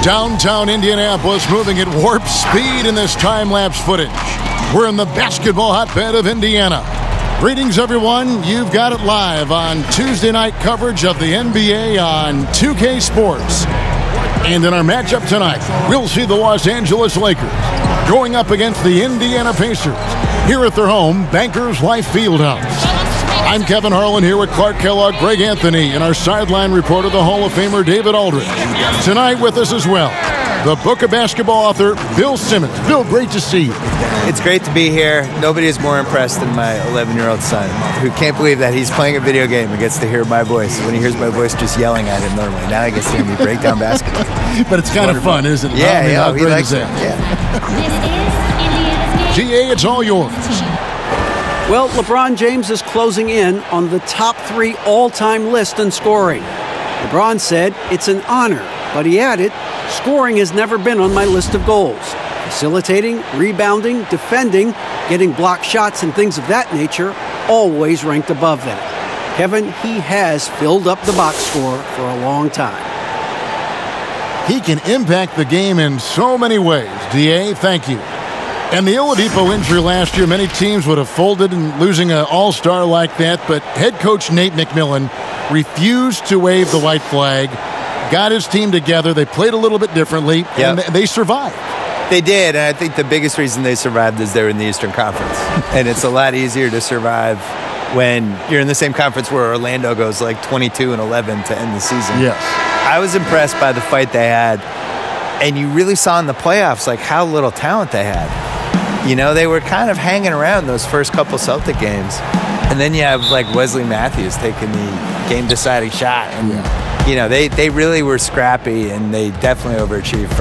Downtown Indianapolis moving at warp speed in this time-lapse footage. We're in the basketball hotbed of Indiana. Greetings, everyone. You've got it live on Tuesday night coverage of the NBA on 2K Sports. And in our matchup tonight, we'll see the Los Angeles Lakers going up against the Indiana Pacers here at their home, Bankers Life Fieldhouse. I'm Kevin Harlan here with Clark Kellogg, Greg Anthony, and our sideline reporter, the Hall of Famer David Aldridge. Tonight with us as well, the Book of Basketball author, Bill Simmons. Bill, great to see you. It's great to be here. Nobody is more impressed than my 11-year-old son, who can't believe that he's playing a video game and gets to hear my voice when he hears my voice just yelling at him normally. Now he gets to hear me break down basketball. But it's kind of fun, isn't it? Yeah, he likes it. Yeah. GA, it's all yours. Well, LeBron James is closing in on the top 3 all-time list in scoring. LeBron said, "It's an honor," but he added, "Scoring has never been on my list of goals. Facilitating, rebounding, defending, getting blocked shots, and things of that nature always ranked above that." Kevin, he has filled up the box score for a long time. He can impact the game in so many ways. DA, thank you. And the Oladipo injury last year, many teams would have folded in losing an all-star like that, but head coach Nate McMillan refused to wave the white flag, got his team together, they played a little bit differently, and they survived. They did, and I think the biggest reason they survived is they're in the Eastern Conference. And it's a lot easier to survive when you're in the same conference where Orlando goes like 22-11 to end the season. Yes. I was impressed by the fight they had, and you really saw in the playoffs like how little talent they had. You know, they were kind of hanging around those first couple Celtic games. And then you have, like, Wesley Matthews taking the game-deciding shot. And, you know, they really were scrappy, and they definitely overachieved.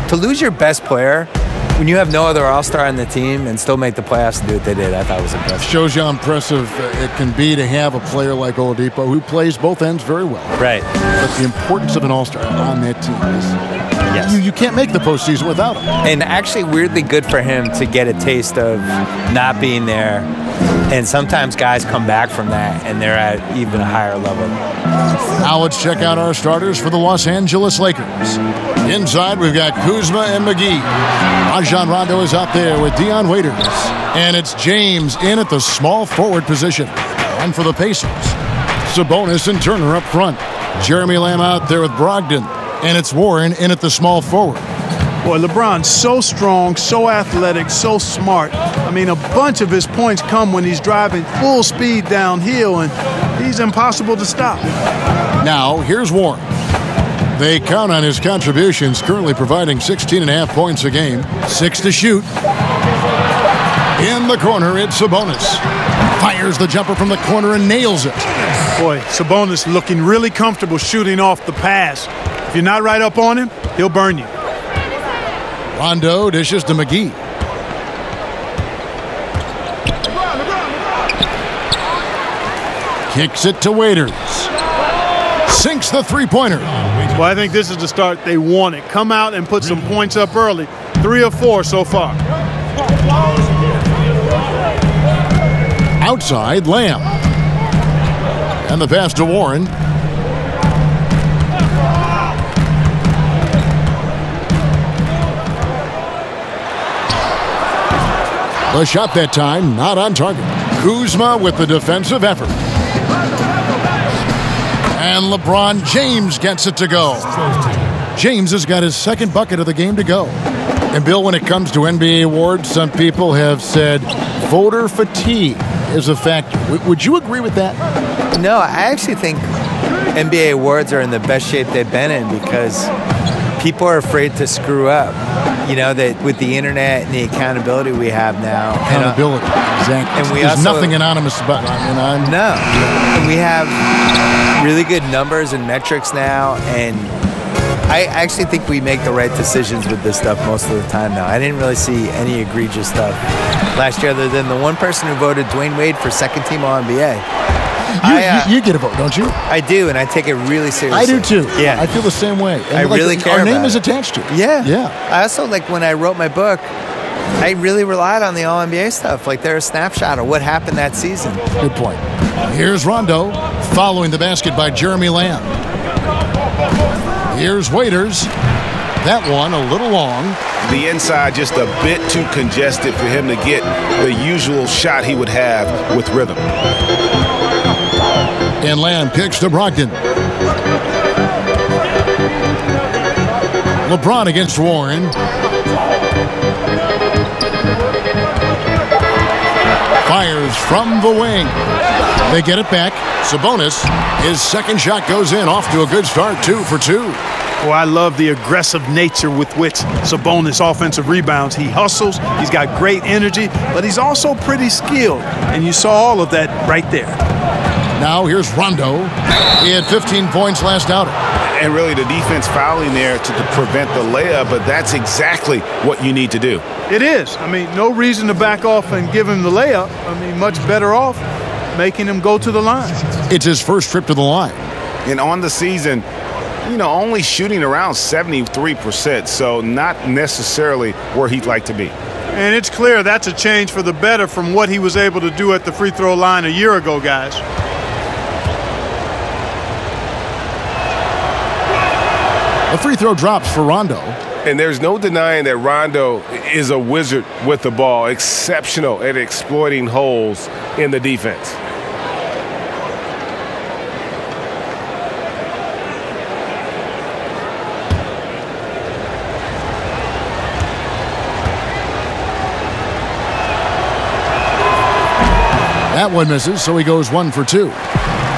To lose your best player when you have no other all-star on the team and still make the playoffs and do what they did, I thought was impressive. Shows you how impressive it can be to have a player like Oladipo who plays both ends very well. Right. But the importance of an all-star on that team is... Yes. You can't make the postseason without him. And actually weirdly good for him to get a taste of not being there. And sometimes guys come back from that and they're at even a higher level. Now let's check out our starters for the Los Angeles Lakers. Inside, we've got Kuzma and McGee. Rajon Rondo is out there with Dwyane Wade. And it's James in at the small forward position. And for the Pacers, Sabonis and Turner up front. Jeremy Lamb out there with Brogdon. And it's Warren in at the small forward. Boy, LeBron's so strong, so athletic, so smart. I mean, a bunch of his points come when he's driving full speed downhill, and he's impossible to stop. Now, here's Warren. They count on his contributions, currently providing 16.5 points a game. 6 to shoot. In the corner, it's Sabonis. Fires the jumper from the corner and nails it. Boy, Sabonis looking really comfortable shooting off the pass. If you're not right up on him, he'll burn you. Rondo dishes to McGee. Kicks it to Waiters. Sinks the three-pointer. Well, I think this is the start they wanted. Come out and put some points up early. 3 or 4 so far. Outside, Lamb. And the pass to Warren. The shot that time, not on target. Kuzma with the defensive effort. And LeBron James gets it to go. James has got his second bucket of the game to go. And Bill, when it comes to NBA awards, some people have said voter fatigue is a factor. Would you agree with that? No, I actually think NBA awards are in the best shape they've been in because people are afraid to screw up. You know, that with the internet and the accountability we have now. Accountability, exactly. And There's nothing anonymous about it. No. And we have really good numbers and metrics now, and I actually think we make the right decisions with this stuff most of the time now. I didn't really see any egregious stuff last year other than the one person who voted Dwyane Wade for second-team All-NBA. You get a vote, don't you? I do, and I take it really seriously. I do too. Yeah, I feel the same way. And I really care. Our name about is it. attached to it. Yeah, yeah. I also when I wrote my book, I really relied on the All NBA stuff. Like they're a snapshot of what happened that season. Good point. Here's Rondo following the basket by Jeremy Lamb. Here's Waiters. That one a little long. The inside just a bit too congested for him to get the usual shot he would have with rhythm. And Lamb kicks to Brogdon. LeBron against Warren. Fires from the wing. They get it back. Sabonis, his second shot goes in, off to a good start, 2 for 2. Well, I love the aggressive nature with which Sabonis offensive rebounds. He hustles, he's got great energy, but he's also pretty skilled. And you saw all of that right there. Now here's Rondo. He had 15 points last outing. And really the defense fouling there to prevent the layup, but that's exactly what you need to do. It is. I mean, no reason to back off and give him the layup. I mean, much better off making him go to the line. It's his first trip to the line. And on the season, only shooting around 73%, so not necessarily where he'd like to be. And it's clear that's a change for the better from what he was able to do at the free throw line a year ago, guys. A free throw drops for Rondo. And there's no denying that Rondo is a wizard with the ball, exceptional at exploiting holes in the defense. That one misses, so he goes 1 for 2.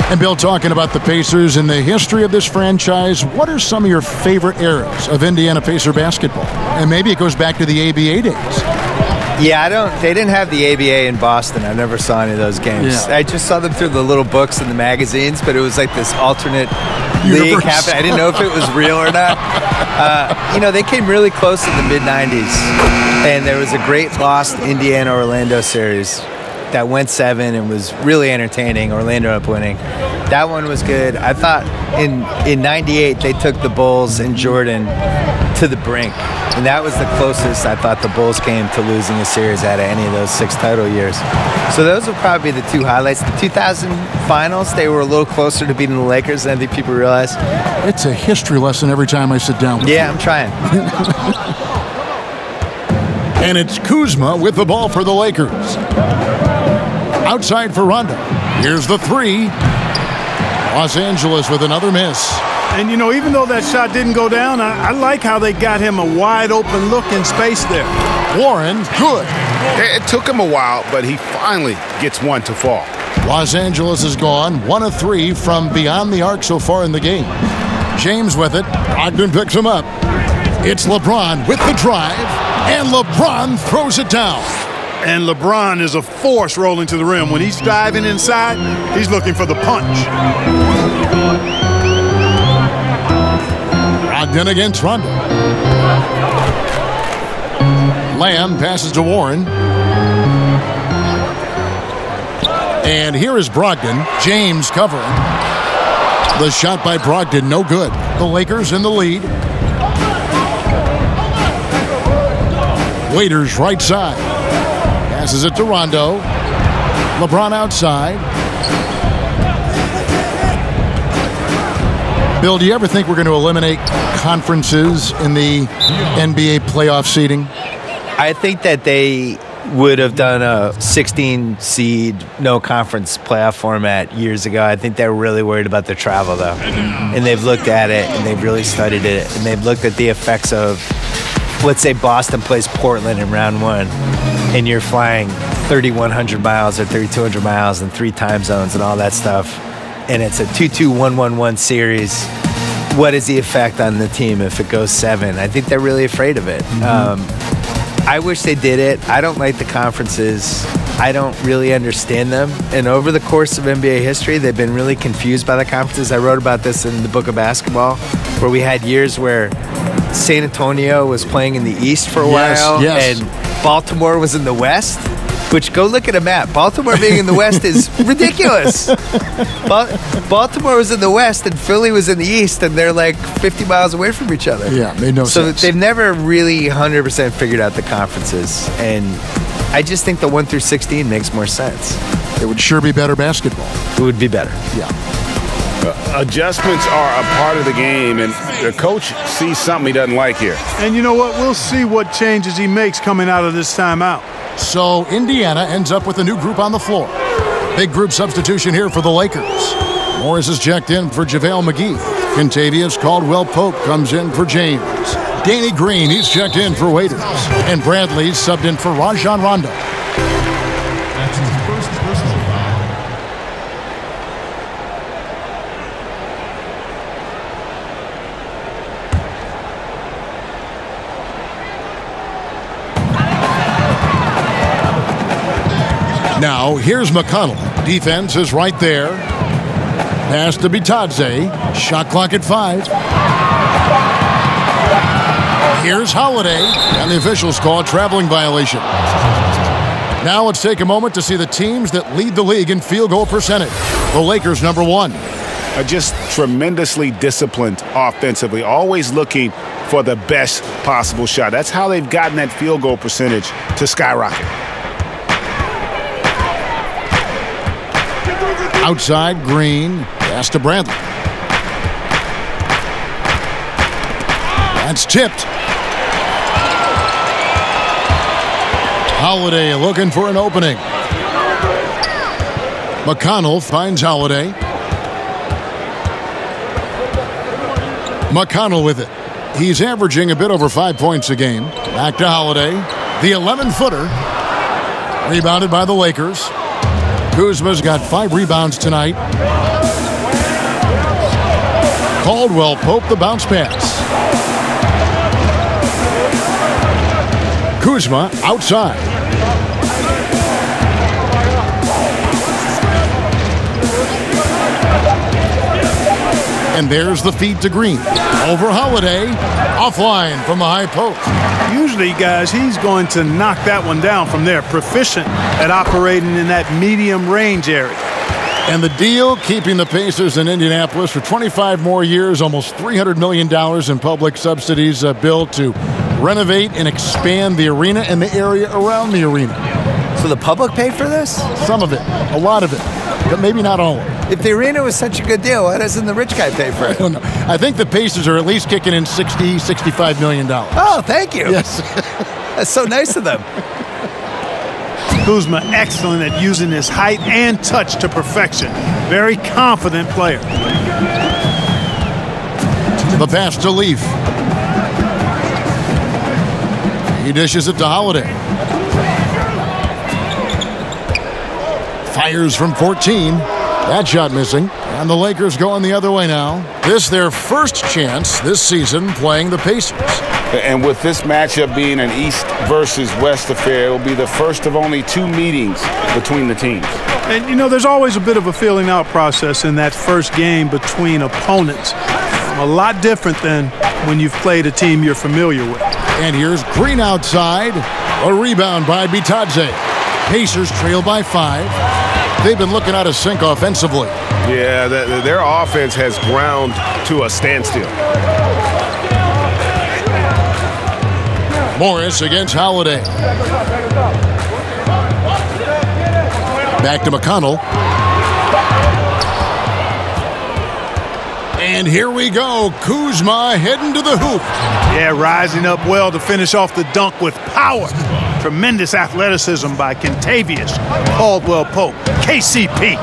And Bill, talking about the Pacers and the history of this franchise, what are some of your favorite eras of Indiana Pacer basketball? And maybe it goes back to the ABA days. Yeah, they didn't have the ABA in Boston. I never saw any of those games. Yeah. I just saw them through the little books in the magazines, but it was like this alternate league happening. I didn't know if it was real or not. They came really close in the mid-'90s, and there was a great lost Indiana-Orlando series that went 7 and was really entertaining. Orlando up winning. That one was good. I thought in 98 they took the Bulls and Jordan to the brink. And that was the closest I thought the Bulls came to losing a series out of any of those 6 title years. So those will probably be the 2 highlights. The 2000 finals, they were a little closer to beating the Lakers than I think people realize. It's a history lesson every time I sit down with you. I'm trying. And it's Kuzma with the ball for the Lakers. Outside for Rondo. Here's the 3. Los Angeles with another miss. And, even though that shot didn't go down, I like how they got him a wide-open look in space there. Warren, good. It took him a while, but he finally gets one to fall. Los Angeles is gone, 1 of 3 from beyond the arc so far in the game. James with it. Brogdon picks him up. It's LeBron with the drive, and LeBron throws it down. And LeBron is a force rolling to the rim. When he's diving inside, he's looking for the punch. Brogdon against Rondo. Lamb passes to Warren. And here is Brogdon. James covering. The shot by Brogdon, no good. The Lakers in the lead. Waiters right side. Passes it to Rondo. LeBron outside. Bill, do you ever think we're going to eliminate conferences in the NBA playoff seeding? I think that they would have done a 16 seed, no conference playoff format years ago. I think they were really worried about the travel, though. And they've looked at it, and they've really studied it, and they've looked at the effects of, let's say Boston plays Portland in round 1, and you're flying 3,100 miles or 3,200 miles in 3 time zones and all that stuff, and it's a 2-2-1-1-1 series. What is the effect on the team if it goes 7? I think they're really afraid of it. I wish they did it. I don't like the conferences. I don't really understand them. And over the course of NBA history, they've been really confused by the conferences. I wrote about this in the book of basketball, where we had years where San Antonio was playing in the East for a while, and Baltimore was in the West, which, go look at a map. Baltimore being in the West is ridiculous. Baltimore was in the West and Philly was in the East, and they're like 50 miles away from each other. Yeah, made no sense. So they've never really 100% figured out the conferences, and I just think the 1 through 16 makes more sense. It would sure be better basketball. It would be better. Yeah. Adjustments are a part of the game, and the coach sees something he doesn't like here. And you know what? We'll see what changes he makes coming out of this timeout. So Indiana ends up with a new group on the floor. Big group substitution here for the Lakers. Morris is checked in for JaVale McGee. Contavious Caldwell-Pope comes in for James. Danny Green, he's checked in for Waiters. And Bradley's subbed in for Rajon Rondo. That's his first personal foul. Now, here's McConnell. Defense is right there. Pass to Bitadze. Shot clock at 5. Here's Holiday, and the officials call a traveling violation. Now let's take a moment to see the teams that lead the league in field goal percentage. The Lakers, number 1. Just tremendously disciplined offensively, always looking for the best possible shot. That's how they've gotten that field goal percentage to skyrocket. Outside, Green. Pass to Bradley. That's tipped. Holiday looking for an opening. McConnell finds Holiday. McConnell with it. He's averaging a bit over 5 points a game. Back to Holiday. The 11-footer. Rebounded by the Lakers. Kuzma's got 5 rebounds tonight. Caldwell-Pope the bounce pass. Kuzma outside. And there's the feed to Green. Over Holiday. Offline from the high post. Usually, guys, he's going to knock that one down from there. Proficient at operating in that medium range area. And the deal, keeping the Pacers in Indianapolis for 25 more years, almost $300 million in public subsidies built to renovate and expand the arena and the area around the arena. So the public paid for this? Some of it, a lot of it, but maybe not all of it. If the arena was such a good deal, why doesn't the rich guy pay for it? I don't know. I think the Pacers are at least kicking in $65 million. Oh, thank you. Yes. That's so nice of them. Kuzma excellent at using his height and touch to perfection. Very confident player. The pass to Leaf. He dishes it to Holiday. Fires from 14. That shot missing. And the Lakers going the other way now. This their first chance this season playing the Pacers. And with this matchup being an East versus West affair, it will be the first of only 2 meetings between the teams. And, you know, there's always a bit of a feeling out process in that first game between opponents. A lot different than when you've played a team you're familiar with. And here's Green outside. A rebound by Bitadze. Pacers trail by 5. They've been looking out of sync offensively. Yeah, their offense has ground to a standstill. Morris against Holiday. Back to McConnell. And here we go. Kuzma heading to the hoop. Yeah, rising up well to finish off the dunk with power. Tremendous athleticism by Contavious Caldwell-Pope, KCP.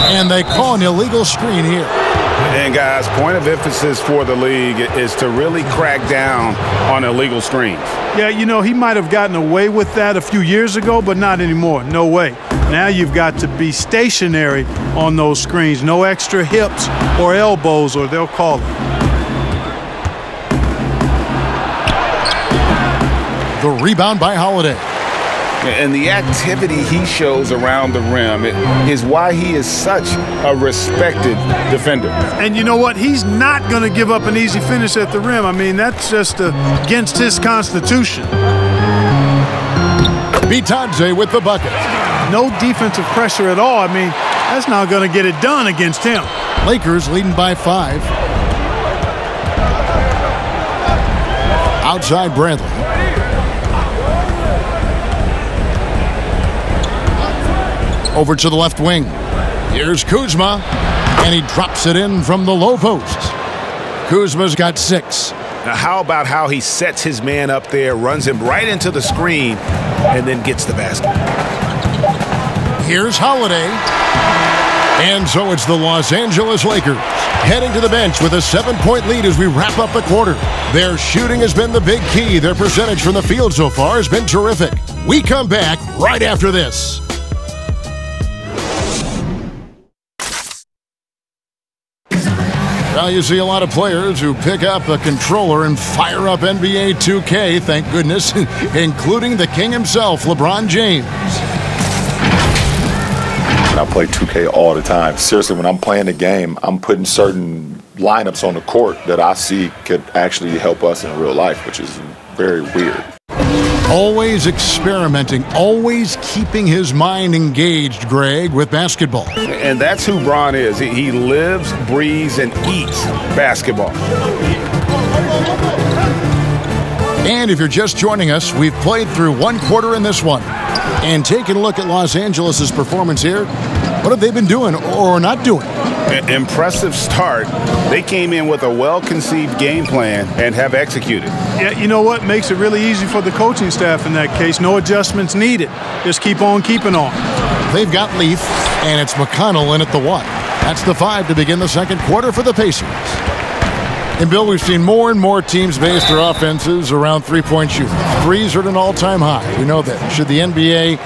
And they call an illegal screen here. And guys, point of emphasis for the league is to really crack down on illegal screens. Yeah, you know, he might have gotten away with that a few years ago, but not anymore. No way. Now you've got to be stationary on those screens. No extra hips or elbows, or they'll call it. The rebound by Holiday. And the activity he shows around the rim is why he is such a respected defender. And you know what? He's not going to give up an easy finish at the rim. I mean, that's just against his constitution. Bitadze with the bucket. No defensive pressure at all. I mean, that's not going to get it done against him. Lakers leading by 5. Outside Bradley. Over to the left wing. Here's Kuzma, and he drops it in from the low post. Kuzma's got 6. Now, how about how he sets his man up there, runs him right into the screen, and then gets the basket? Here's Holiday. And so it's the Los Angeles Lakers heading to the bench with a 7-point lead as we wrap up the quarter. Their shooting has been the big key. Their percentage from the field so far has been terrific. We come back right after this. Now you see a lot of players who pick up a controller and fire up NBA 2K, thank goodness, including the king himself, LeBron James. I play 2K all the time. Seriously, when I'm playing the game, I'm putting certain lineups on the court that I see could actually help us in real life, which is very weird. Always experimenting, always keeping his mind engaged, Greg, with basketball. And that's who Bron is. He lives, breathes, and eats basketball. And if you're just joining us, we've played through one quarter in this one. And taking a look at Los Angeles' performance here, what have they been doing or not doing? Impressive start. They came in with a well-conceived game plan and have executed. Yeah, you know what makes it really easy for the coaching staff in that case? No adjustments needed. Just keep on keeping on. They've got Leaf, and it's McConnell in at the 1. That's the 5 to begin the second quarter for the Pacers. And, Bill, we've seen more and more teams base their offenses around three-point shooting. Threes are at an all-time high. We know that. Should the NBA,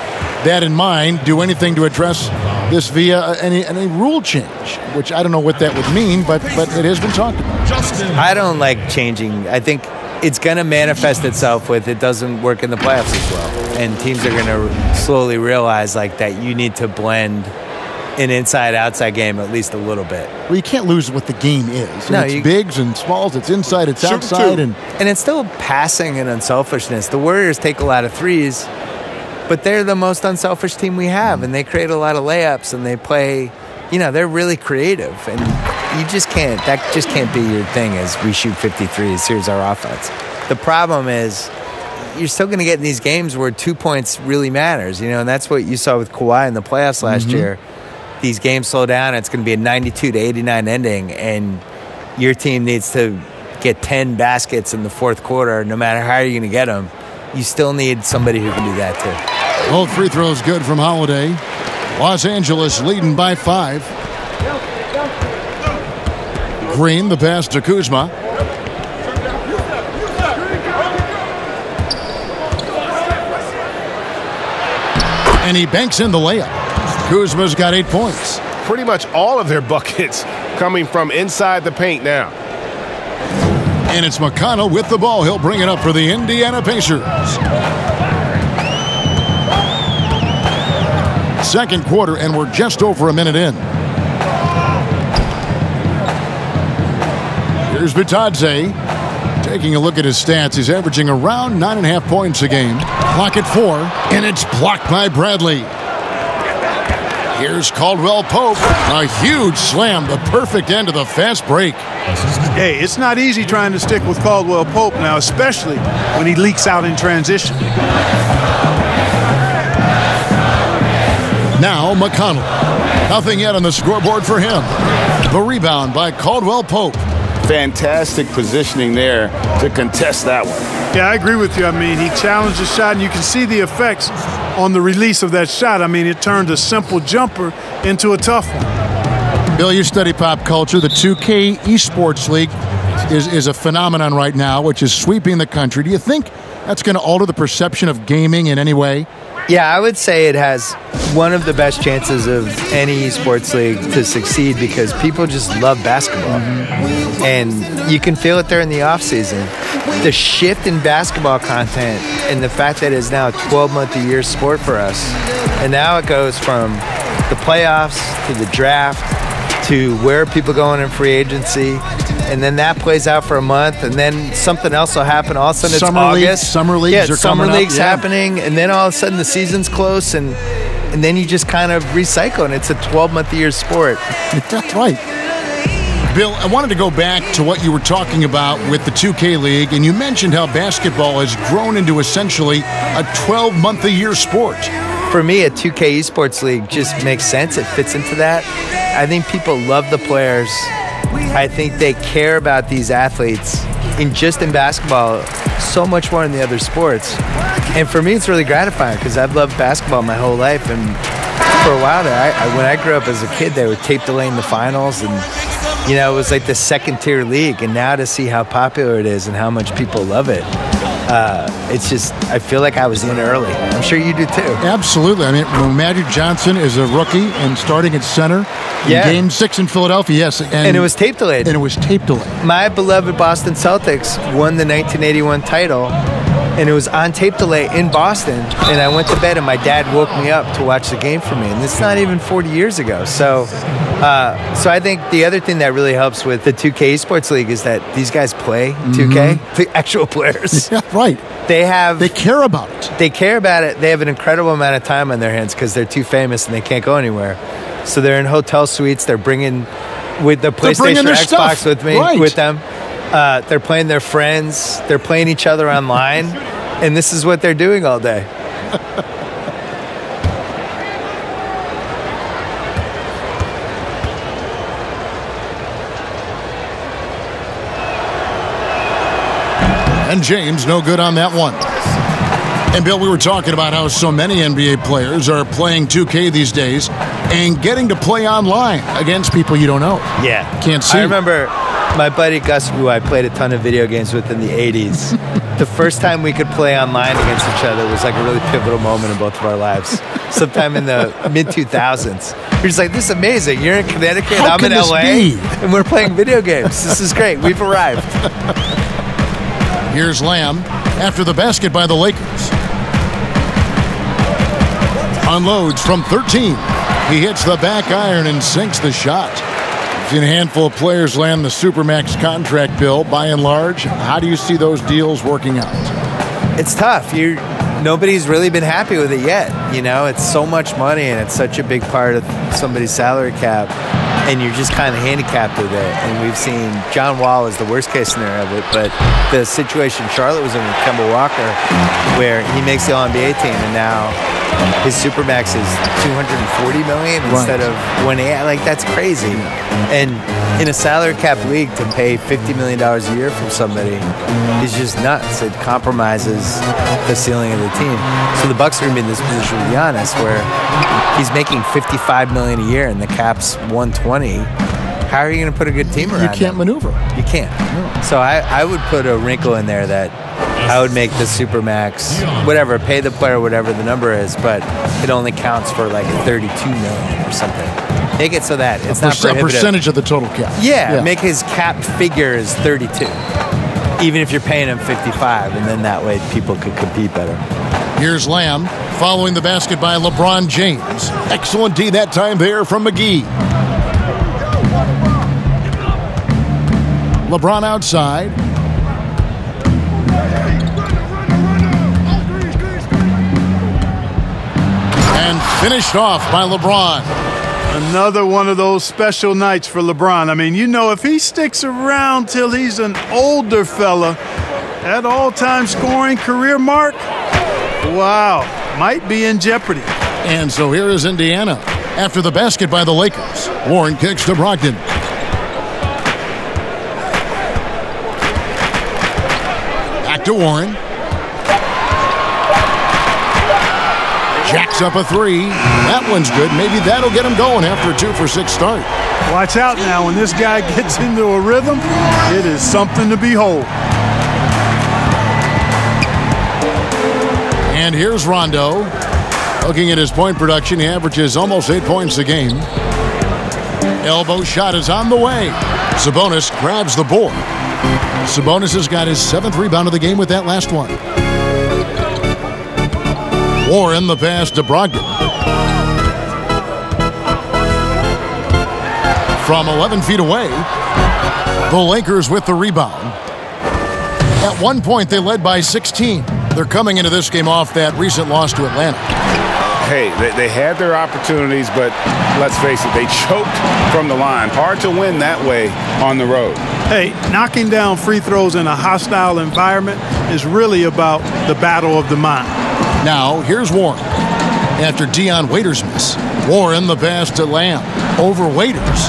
that in mind, do anything to address this via any rule change, which I don't know what that would mean, but it has been talked about. I don't like changing. I think it's going to manifest itself with it doesn't work in the playoffs as well. And teams are going to slowly realize like that you need to blend an inside-outside game at least a little bit. Well, you can't lose what the game is. No, it's bigs and smalls, it's inside, it's outside. And it's still passing and unselfishness. The Warriors take a lot of threes, but they're the most unselfish team we have, and they create a lot of layups, and they play, they're really creative. And that just can't be your thing as we shoot 53s, here's our offense. The problem is you're still going to get in these games where 2 points really matters, and that's what you saw with Kawhi in the playoffs last year. These games slow down, it's going to be a 92-89 ending, and your team needs to get 10 baskets in the fourth quarter, no matter how you're going to get them. You still need somebody who can do that, too. Both free throws good from Holiday. Los Angeles leading by 5. Green, the pass to Kuzma. And he banks in the layup. Kuzma's got 8 points. Pretty much all of their buckets coming from inside the paint now. And it's McConnell with the ball. He'll bring it up for the Indiana Pacers. Second quarter, and we're just over a minute in. Here's Bitadze. Taking a look at his stats, he's averaging around 9.5 points a game. Clock at 4, and it's blocked by Bradley. Here's Caldwell Pope. A huge slam, the perfect end of the fast break. Hey, it's not easy trying to stick with Caldwell Pope now, especially when he leaks out in transition. Now McConnell. Nothing yet on the scoreboard for him. The rebound by Caldwell Pope. Fantastic positioning there to contest that one. Yeah, I agree with you. I mean, he challenged the shot, and you can see the effects on the release of that shot. I mean, it turned a simple jumper into a tough one. Bill, you study pop culture. The 2K Esports League is a phenomenon right now, which is sweeping the country. Do you think that's going to alter the perception of gaming in any way? Yeah, I would say it has one of the best chances of any esports league to succeed because people just love basketball. And you can feel it there in the off season. The shift in basketball content and the fact that it's now a 12-month-a-year sport for us. And now it goes from the playoffs to the draft to where people going in free agency. And then that plays out for a month, and then something else will happen. All of a sudden it's August. Summer leagues are coming up. Summer leagues happening, and then all of a sudden the season's close, and then you just kind of recycle, and it's a 12-month-a-year sport. That's right. Bill, I wanted to go back to what you were talking about with the 2K League, and you mentioned how basketball has grown into essentially a 12-month-a-year sport. for me, a 2K esports league just makes sense. It fits into that. I think people love the players. I think they care about these athletes in basketball so much more than the other sports. And for me, it's really gratifying because I've loved basketball my whole life. And for a while there, when I grew up as a kid, they were tape delaying the finals, and it was like the second-tier league. And now to see how popular it is and how much people love it, it's just, I feel like I was in early. I'm sure you do too. Absolutely. I mean, when Magic Johnson is a rookie and starting at center in Game 6 in Philadelphia, yes. And it was tape delayed. My beloved Boston Celtics won the 1981 title, and it was on tape delay in Boston. And I went to bed, and my dad woke me up to watch the game for me. And it's not even 40 years ago. So I think the other thing that really helps with the 2K Esports League is that these guys play 2K, the actual players. Yeah, right. They care about it. They care about it. They have an incredible amount of time on their hands because they're too famous and they can't go anywhere. So they're in hotel suites. They're bringing with the PlayStation or Xbox with them. They're playing their friends. They're playing each other online. And this is what they're doing all day. And James, no good on that one. And Bill, we were talking about how so many NBA players are playing 2K these days and getting to play online against people you don't know. Yeah. Can't see. I remember my buddy Gus, who I played a ton of video games with in the 80s. The first time we could play online against each other was like a really pivotal moment in both of our lives. Sometime in the mid-2000s. You're just like, this is amazing. You're in Connecticut, I'm in LA, and we're playing video games. This is great. We've arrived. Here's Lamb after the basket by the Lakers. Unloads from 13. He hits the back iron and sinks the shot. We've seen a handful of players land the Supermax contract, Bill. By and large, how do you see those deals working out? It's tough. Nobody's really been happy with it yet. It's so much money and it's such a big part of somebody's salary cap. And you're just kind of handicapped with it. And we've seen John Wall is the worst case scenario of it, but the situation Charlotte was in with Kemba Walker, where he makes the All-NBA team, and now his Supermax is $240 million instead of $180. Like, that's crazy. And in a salary cap league, to pay $50 million a year from somebody is just nuts. It compromises the ceiling of the team. So the Bucks are going to be in this position with Giannis, where he's making $55 million a year and the cap's $120. How are you going to put a good team around? You can't maneuver. You can't. No. So I would put a wrinkle in there that I would make the Supermax, whatever, pay the player whatever the number is, but it only counts for like $32 million or something. Make it so that it's not prohibitive. A percentage of the total cap. Yeah, make his cap figure is 32, even if you're paying him 55, and then that way people could compete better. Here's Lamb following the basket by LeBron James. Excellent D that time there from McGee. LeBron outside. And finished off by LeBron. Another one of those special nights for LeBron. I mean, if he sticks around till he's an older fella, that all-time scoring career mark, wow, might be in jeopardy. And so here is Indiana after the basket by the Lakers. Warren kicks to Brogdon. Back to Warren. Jacks up a three. That one's good. Maybe that'll get him going after a 2-for-6 start. Watch out now. When this guy gets into a rhythm, it is something to behold. And here's Rondo. Looking at his point production, he averages almost 8 points a game. Elbow shot is on the way. Sabonis grabs the board. Sabonis has got his 7th rebound of the game with that last one. Warren the pass to Brogdon. From 11 feet away, the Lakers with the rebound. At one point, they led by 16. They're coming into this game off that recent loss to Atlanta. Hey, they had their opportunities, but let's face it, they choked from the line. Hard to win that way on the road. Hey, knocking down free throws in a hostile environment is really about the battle of the mind. Now, here's Warren. after Dwyane Wade's miss. Warren the pass to Lamb over Waiters.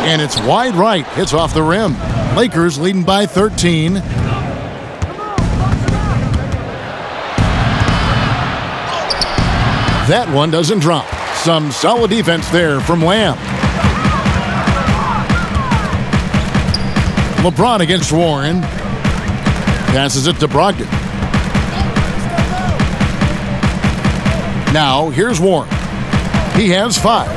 And it's wide right. Hits off the rim. Lakers leading by 13. That one doesn't drop. Some solid defense there from Lamb. LeBron against Warren. Passes it to Brogdon. Now, here's Warren. He has 5.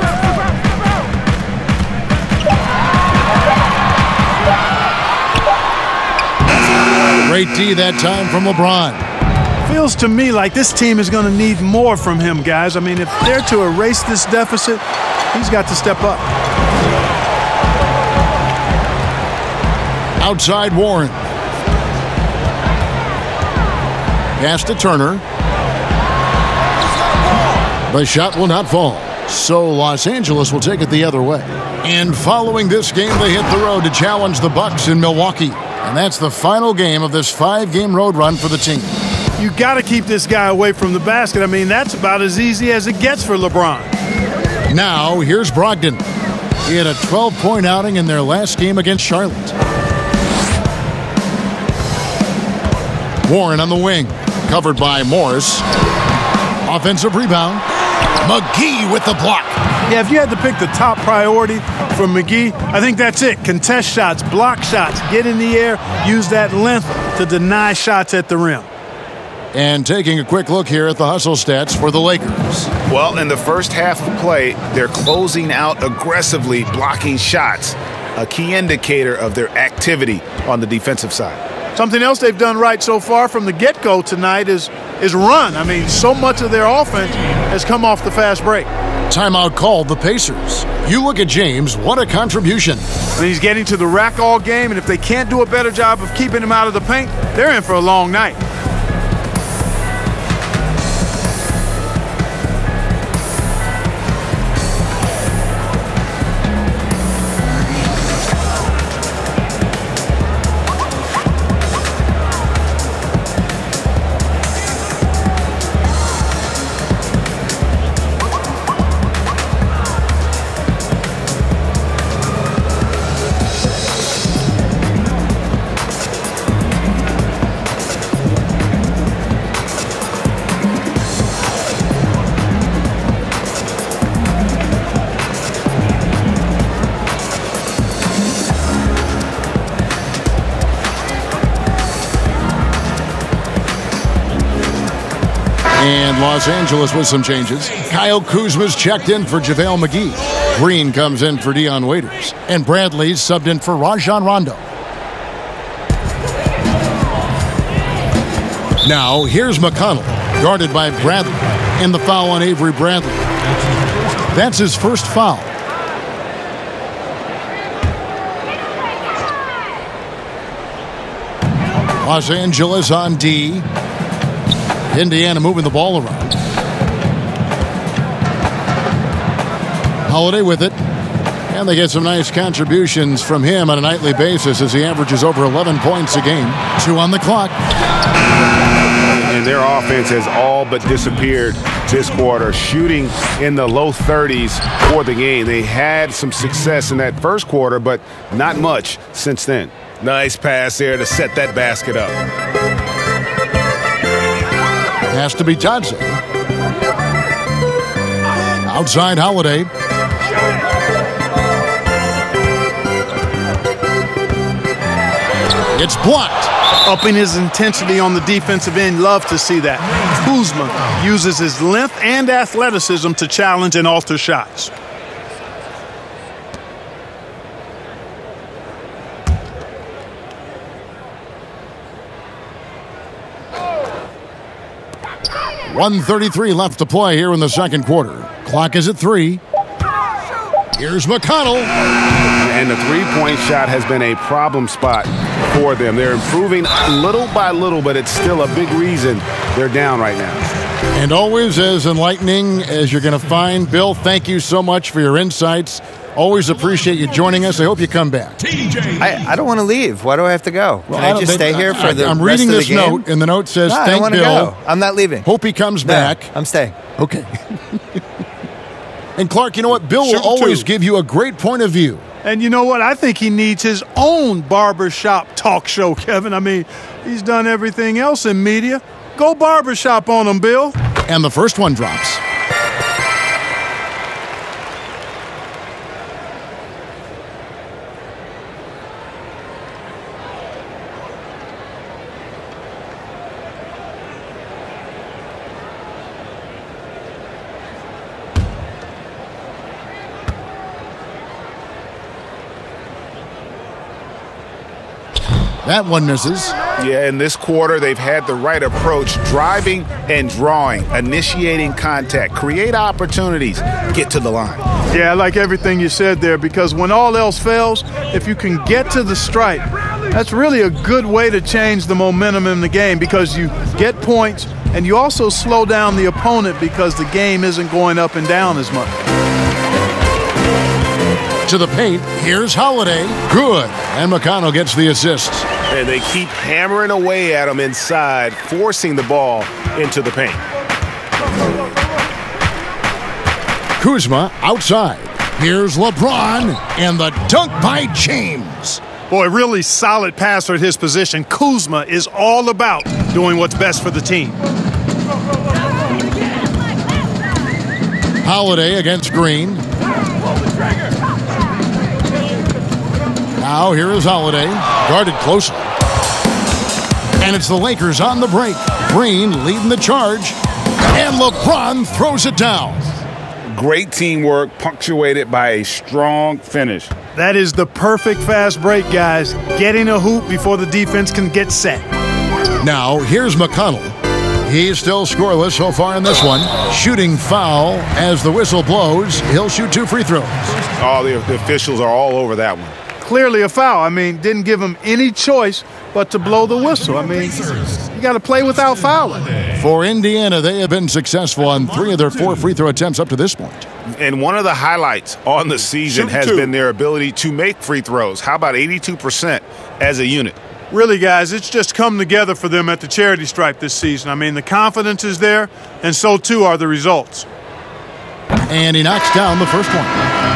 Great D that time from LeBron. Feels to me like this team is going to need more from him, guys. I mean, if they're to erase this deficit, he's got to step up. Outside Warren. Pass to Turner. The shot will not fall. So Los Angeles will take it the other way. And following this game, they hit the road to challenge the Bucks in Milwaukee. And that's the final game of this 5-game road run for the team. You got to keep this guy away from the basket. I mean, that's about as easy as it gets for LeBron. Now, here's Brogdon. He had a 12-point outing in their last game against Charlotte. Warren on the wing. Covered by Morris. Offensive rebound. McGee with the block. Yeah, if you had to pick the top priority for McGee, I think that's it. Contest shots, block shots, get in the air, use that length to deny shots at the rim. And taking a quick look here at the hustle stats for the Lakers. Well, in the first half of play, they're closing out aggressively, blocking shots, a key indicator of their activity on the defensive side. Something else they've done right so far from the get-go tonight is run. I mean, so much of their offense has come off the fast break. Timeout called the Pacers. You look at James, what a contribution. And he's getting to the rack all game, and if they can't do a better job of keeping him out of the paint, they're in for a long night. And Los Angeles with some changes. Kyle Kuzma's checked in for JaVale McGee. Green comes in for Dwyane Wade. And Bradley's subbed in for Rajon Rondo. Now, here's McConnell, guarded by Bradley. And the foul on Avery Bradley. That's his first foul. Los Angeles on D. Indiana moving the ball around. Holiday with it. And they get some nice contributions from him on a nightly basis as he averages over 11 points a game. 2 on the clock. And their offense has all but disappeared this quarter, shooting in the low 30s for the game. They had some success in that first quarter, but not much since then. Nice pass there to set that basket up. Has to be Dodson. Outside Holiday. It's blocked. Upping his intensity on the defensive end. Love to see that. Kuzma uses his length and athleticism to challenge and alter shots. .133 left to play here in the second quarter. Clock is at 3. Here's McConnell. And the three-point shot has been a problem spot for them. They're improving little by little, but it's still a big reason they're down right now. And always as enlightening as you're going to find. Bill, thank you so much for your insights Always appreciate you joining us. I hope you come back. I don't want to leave. Why do I have to go? Can I just stay here for the I'm rest reading of the this game? note, and the note says, No, I don't thank want to Bill. go. I'm not leaving. Hope he comes back. I'm staying. Okay. And Clark, you know what? Bill will always give you a great point of view. And you know what? I think he needs his own barbershop talk show, Kevin. I mean, he's done everything else in media. Go barbershop on him, Bill. And the first one drops. That one misses. Yeah, in this quarter, they've had the right approach, driving and drawing, initiating contact, create opportunities, get to the line. Yeah, I like everything you said there, because when all else fails, if you can get to the stripe, that's really a good way to change the momentum in the game, because you get points and you also slow down the opponent because the game isn't going up and down as much. To the paint, here's Holiday. Good. And McConnell gets the assist. And they keep hammering away at him inside, forcing the ball into the paint. Kuzma outside. Here's LeBron and the dunk by James. Boy, really solid passer at his position. Kuzma is all about doing what's best for the team. Holiday against Green. Now here is Holiday, guarded closely. And it's the Lakers on the break. Green leading the charge. And LeBron throws it down. Great teamwork, punctuated by a strong finish. That is the perfect fast break, guys. Getting a hoop before the defense can get set. Now here's McConnell. He's still scoreless so far in this one. Shooting foul as the whistle blows. He'll shoot 2 free throws. Oh, the officials are all over that one. Clearly a foul. I mean, didn't give him any choice but to blow the whistle. I mean, you got to play without fouling. For Indiana, they have been successful on 3 of their 4 free throw attempts up to this point. And one of the highlights on the season has been their ability to make free throws. How about 82% as a unit? Really, guys, it's just come together for them at the charity stripe this season. I mean, the confidence is there, and so too are the results. And he knocks down the first one.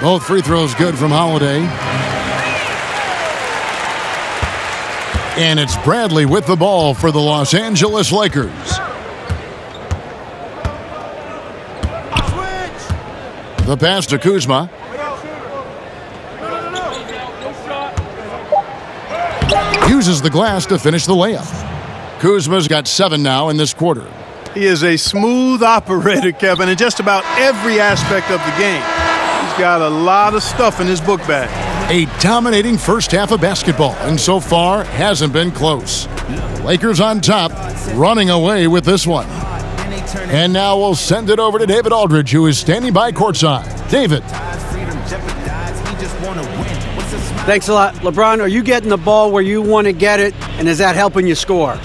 Both free throws good from Holiday. And it's Bradley with the ball for the Los Angeles Lakers. The pass to Kuzma. Uses the glass to finish the layup. Kuzma's got 7 now in this quarter. He is a smooth operator, Kevin, in just about every aspect of the game. He's got a lot of stuff in his book bag. A dominating first half of basketball, and so far hasn't been close. Lakers on top, running away with this one. And now we'll send it over to David Aldridge, who is standing by courtside. David. Thanks a lot. LeBron, are you getting the ball where you want to get it, and is that helping you score?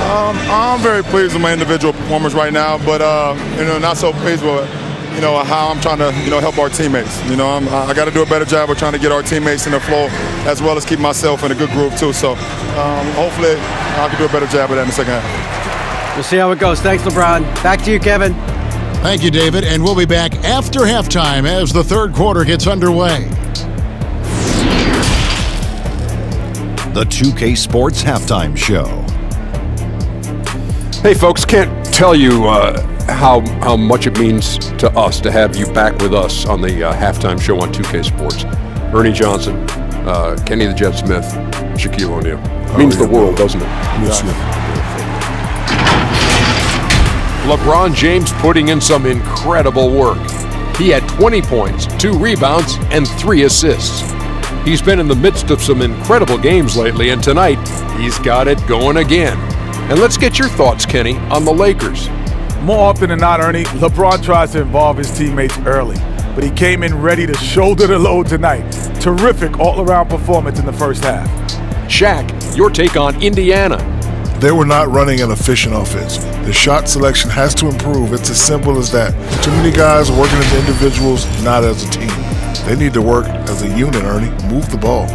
I'm very pleased with my individual performance right now, but not so pleased with how I'm trying to help our teammates. I got to do a better job of trying to get our teammates in the flow, as well as keep myself in a good groove too. So hopefully I can do a better job of that in the second half. We'll see how it goes. Thanks, LeBron. Back to you, Kevin. Thank you, David, and we'll be back after halftime as the third quarter gets underway. The 2K Sports Halftime Show. Hey, folks, can't tell you how much it means to us to have you back with us on the halftime show on 2K Sports. Ernie Johnson, Kenny the Jet Smith, Shaquille O'Neal. Means the world, doesn't it? LeBron James putting in some incredible work. He had 20 points, 2 rebounds, and 3 assists. He's been in the midst of some incredible games lately, and tonight he's got it going again. And let's get your thoughts, Kenny, on the Lakers. More often than not, Ernie, LeBron tries to involve his teammates early, but he came in ready to shoulder the load tonight. Terrific all-around performance in the first half. Shaq, your take on Indiana. They were not running an efficient offense. The shot selection has to improve. It's as simple as that. Too many guys are working as individuals, not as a team. They need to work as a unit, Ernie. Move the ball.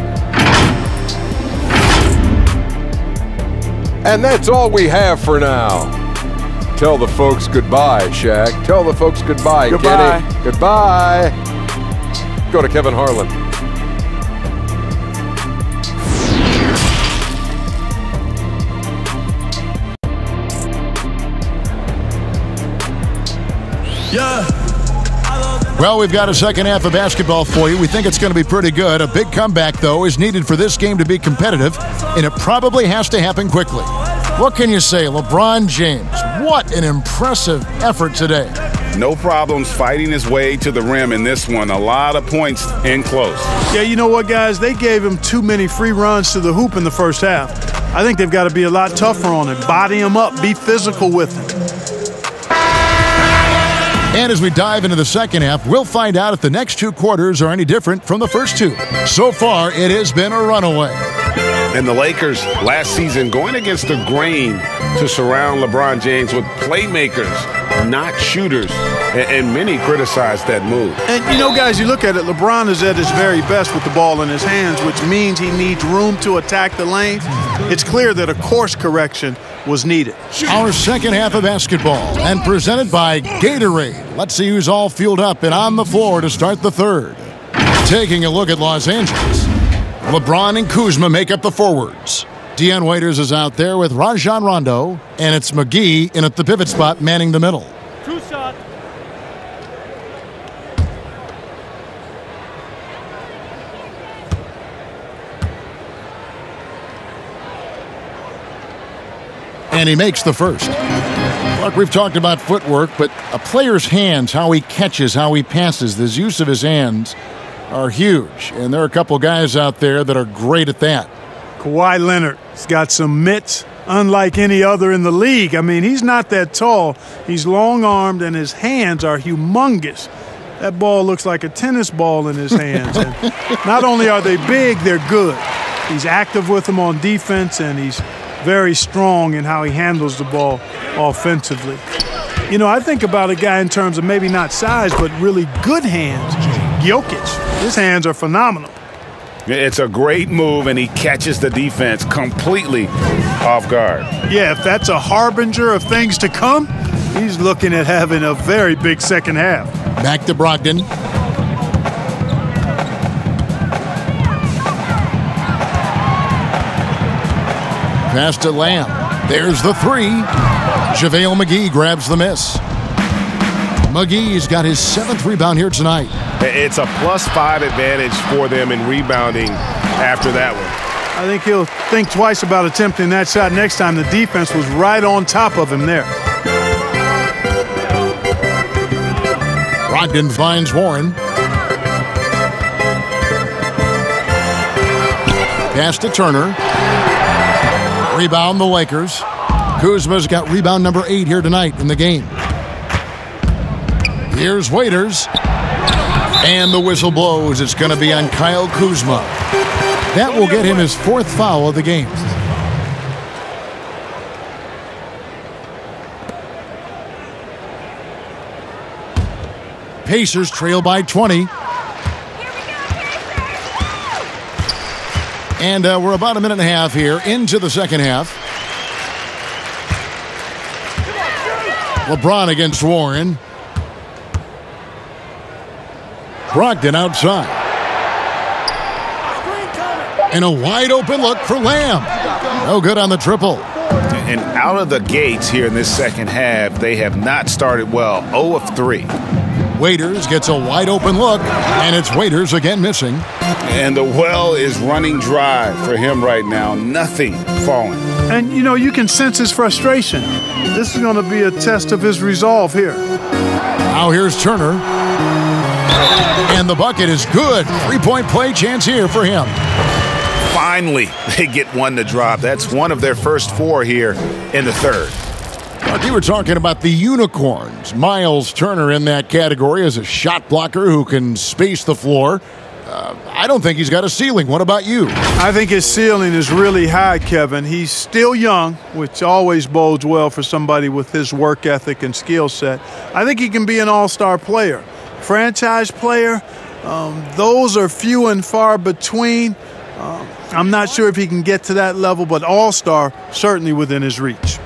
And that's all we have for now. Tell the folks goodbye, Shaq. Tell the folks goodbye, Goodbye. Kenny. Goodbye. Go to Kevin Harlan. Well, we've got a second half of basketball for you. We think it's going to be pretty good. A big comeback, though, is needed for this game to be competitive, and it probably has to happen quickly. What can you say, LeBron James? What an impressive effort today. No problems fighting his way to the rim in this one. A lot of points in close. Yeah, you know what, guys? They gave him too many free runs to the hoop in the first half. I think they've got to be a lot tougher on him. Body him up. Be physical with him. And as we dive into the second half, we'll find out if the next two quarters are any different from the first two. So far, it has been a runaway. And the Lakers last season going against the grain to surround LeBron James with playmakers, not shooters. And many criticized that move. And, you know, guys, you look at it, LeBron is at his very best with the ball in his hands, which means he needs room to attack the lanes. It's clear that a course correction was needed. Our second half of basketball, and presented by Gatorade. Let's see who's all fueled up and on the floor to start the third. Taking a look at Los Angeles. LeBron and Kuzma make up the forwards. Dwyane Wade is out there with Rajon Rondo, and it's McGee in at the pivot spot manning the middle. Two shots. And he makes the first. Look, we've talked about footwork, but a player's hands, how he catches, how he passes, the use of his hands are huge. And there are a couple guys out there that are great at that. Kawhi Leonard's got some mitts unlike any other in the league. I mean, he's not that tall. He's long-armed, and his hands are humongous. That ball looks like a tennis ball in his hands. And not only are they big, they're good. He's active with them on defense, and he's very strong in how he handles the ball offensively. You know, I think about a guy in terms of maybe not size, but really good hands. Jokic, his hands are phenomenal. It's a great move, and he catches the defense completely off guard. Yeah, if that's a harbinger of things to come, he's looking at having a very big second half. Back to Brogdon. Pass to Lamb. There's the three. JaVale McGee grabs the miss. McGee's got his 7th rebound here tonight. It's a +5 advantage for them in rebounding after that one. I think he'll think twice about attempting that shot next time. The defense was right on top of him there. Brogdon finds Warren. Pass to Turner. Rebound the Lakers. Kuzma's got rebound number 8 here tonight in the game. Here's Waiters. And the whistle blows. It's going to be on Kyle Kuzma. That will get him his 4th foul of the game. Pacers trail by 20. And we're about a minute and a half here into the second half. LeBron against Warren. Brogdon outside. And a wide open look for Lamb. No good on the triple. And out of the gates here in this second half, they have not started well. 0 of 3. Waiters gets a wide open look, and it's Waiters again missing. And the well is running dry for him right now. Nothing falling. And, you know, you can sense his frustration. This is going to be a test of his resolve here. Now here's Turner. And the bucket is good. 3-point play chance here for him. Finally, they get one to drop. That's one of their first 4 here in the third. You were talking about the unicorns. Miles Turner in that category as a shot blocker who can space the floor. I don't think he's got a ceiling. What about you? I think his ceiling is really high, Kevin. He's still young, which always bodes well for somebody with his work ethic and skill set. I think he can be an all-star player. Franchise player, those are few and far between. I'm not sure if he can get to that level, but all-star certainly within his reach.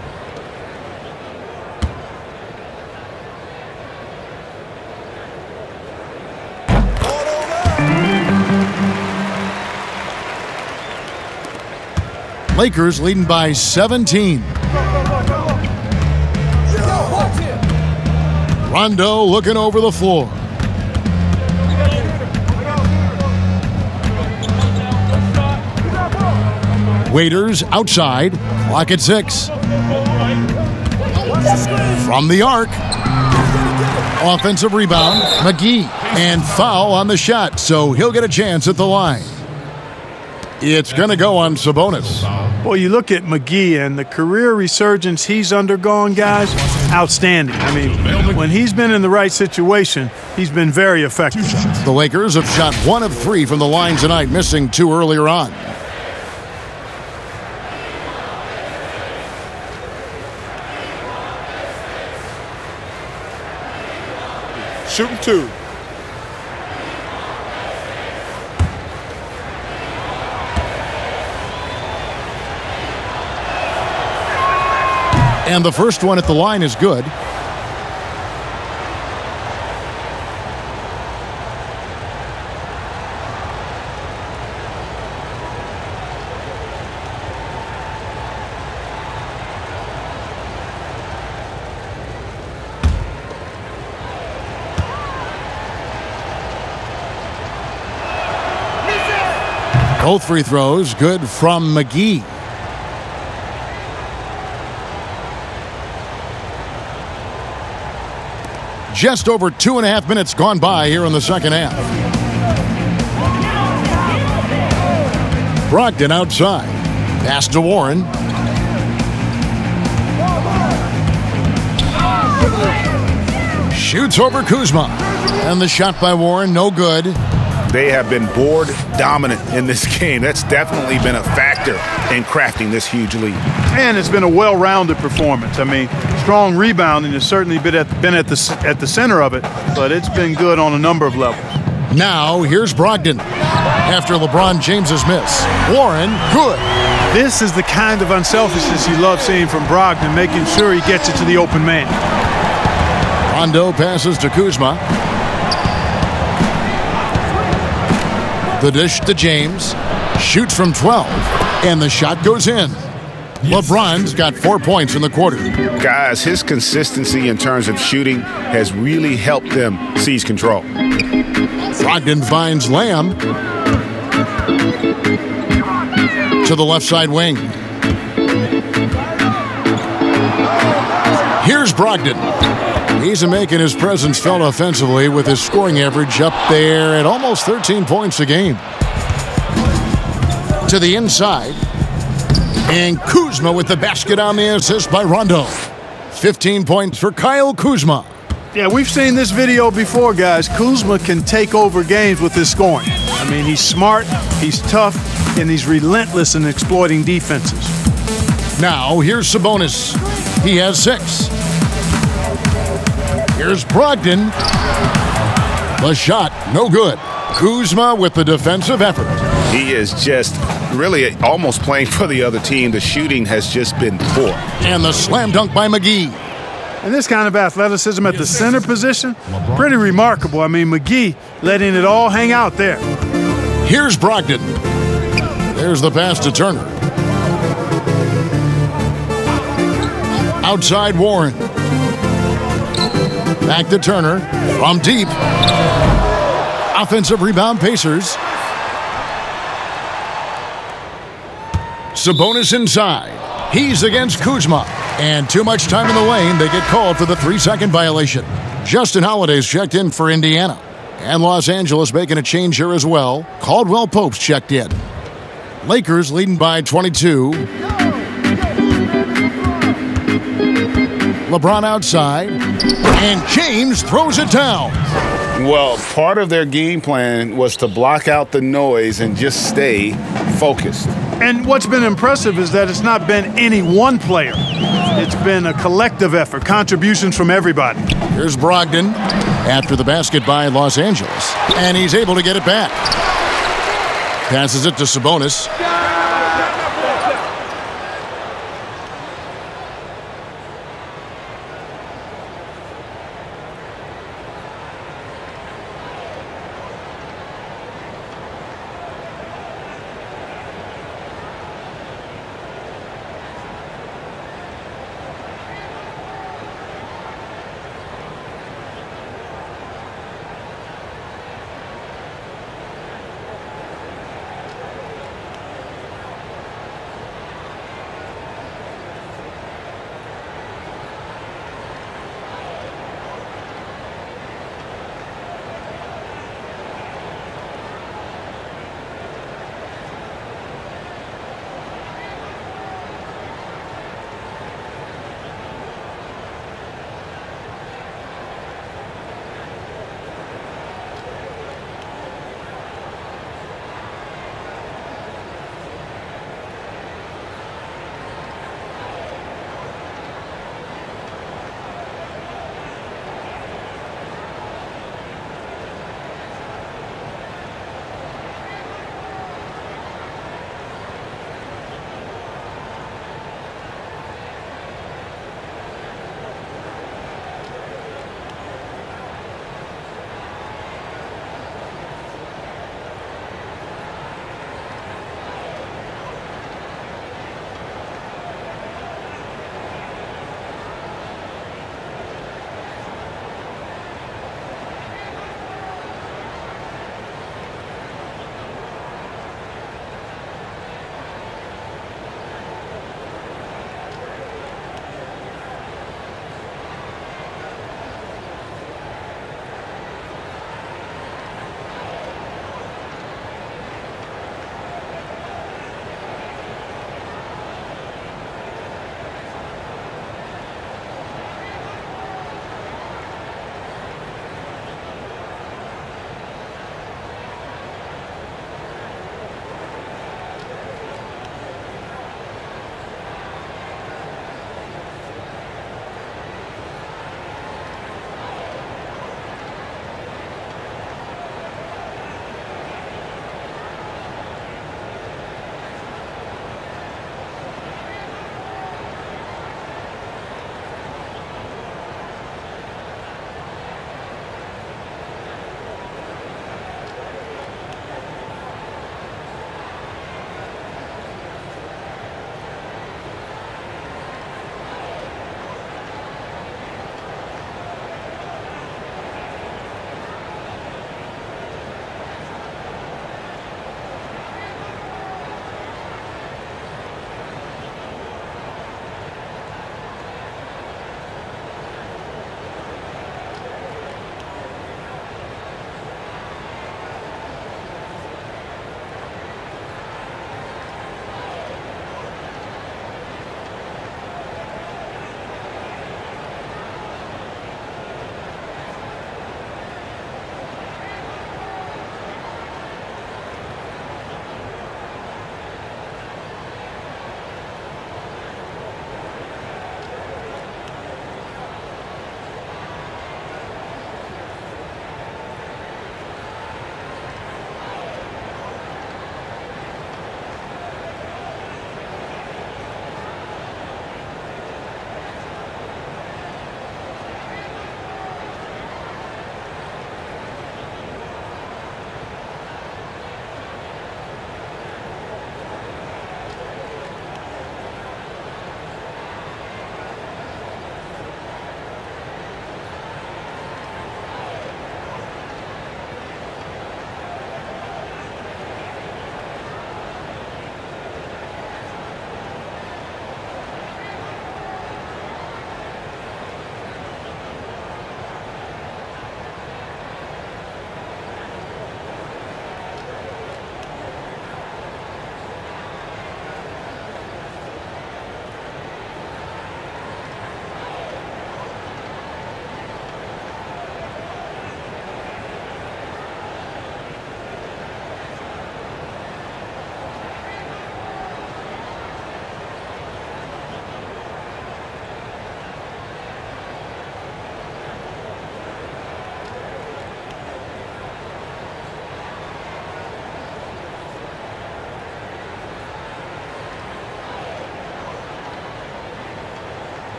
Lakers leading by 17. Rondo looking over the floor. Waiters outside, clock at 6. From the arc. Offensive rebound, McGee, and foul on the shot, so he'll get a chance at the line. It's going to go on Sabonis. Well, you look at McGee and the career resurgence he's undergone, guys, outstanding. I mean, when he's been in the right situation, he's been very effective. The Lakers have shot 1 of 3 from the line tonight, missing 2 earlier on. Shooting 2. And the first one at the line is good. Both free throws good from McGee. Just over 2.5 minutes gone by here in the second half. Brogdon outside. Pass to Warren. Shoots over Kuzma. And the shot by Warren, no good. They have been board dominant in this game. That's definitely been a factor in crafting this huge lead. And it's been a well-rounded performance. I mean, strong rebounding has certainly been at the center of it, but it's been good on a number of levels. Now, here's Brogdon. After LeBron James's miss. Warren, good. This is the kind of unselfishness you love seeing from Brogdon, making sure he gets it to the open man. Rondo passes to Kuzma. The dish to James. Shoots from 12. And the shot goes in. LeBron's got 4 points in the quarter. Guys, his consistency in terms of shooting has really helped them seize control. Brogdon finds Lamb. To the left side wing. Here's Brogdon. He's making his presence felt offensively with his scoring average up there at almost 13 points a game. To the inside. And Kuzma with the basket on the assist by Rondo. 15 points for Kyle Kuzma. Yeah, we've seen this video before, guys. Kuzma can take over games with his scoring. I mean, he's smart, he's tough, and he's relentless in exploiting defenses. Now, here's Sabonis. He has 6. Here's Brogdon. The shot, no good. Kuzma with the defensive effort. He is just really almost playing for the other team. The shooting has just been poor. And the slam dunk by McGee. And this kind of athleticism at the center position, pretty remarkable. I mean, McGee letting it all hang out there. Here's Brogdon. There's the pass to Turner. Outside Warren. Back to Turner from deep. Offensive rebound Pacers. Sabonis inside. He's against Kuzma. And too much time in the lane. They get called for the 3-second violation. Justin Holiday's checked in for Indiana. And Los Angeles making a change here as well. Caldwell Pope's checked in. Lakers leading by 22. LeBron outside, and James throws it down. Well, part of their game plan was to block out the noise and just stay focused. And what's been impressive is that it's not been any one player. It's been a collective effort, contributions from everybody. Here's Brogdon after the basket by Los Angeles, and he's able to get it back. Passes it to Sabonis.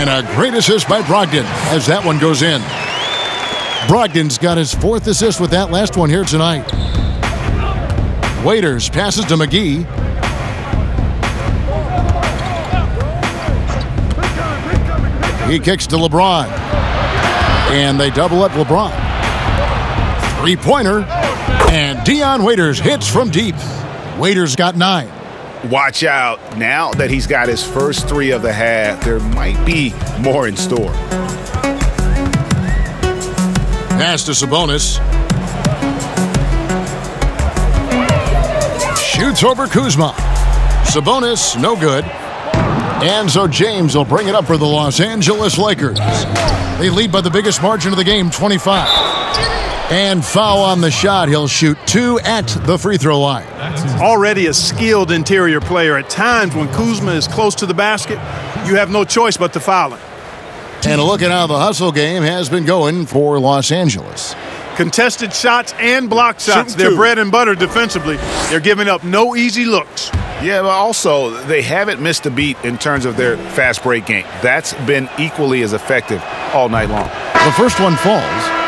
And a great assist by Brogdon as that one goes in. Brogdon's got his 4th assist with that last one here tonight. Waiters passes to McGee. He kicks to LeBron. And they double up LeBron. 3-pointer. And Dwyane Wade hits from deep. Wade's got 9. Watch out. Now that he's got his first 3 of the half, there might be more in store. Pass to Sabonis. Shoots over Kuzma. Sabonis, no good. And so James will bring it up for the Los Angeles Lakers. They lead by the biggest margin of the game, 25. And foul on the shot. He'll shoot 2 at the free throw line. Already a skilled interior player. At times when Kuzma is close to the basket, you have no choice but to foul him. And a look at how the hustle game has been going for Los Angeles. Contested shots and block shots. They're bread and butter defensively. They're giving up no easy looks. Yeah, but also they haven't missed a beat in terms of their fast break game. That's been equally as effective all night long. The first one falls.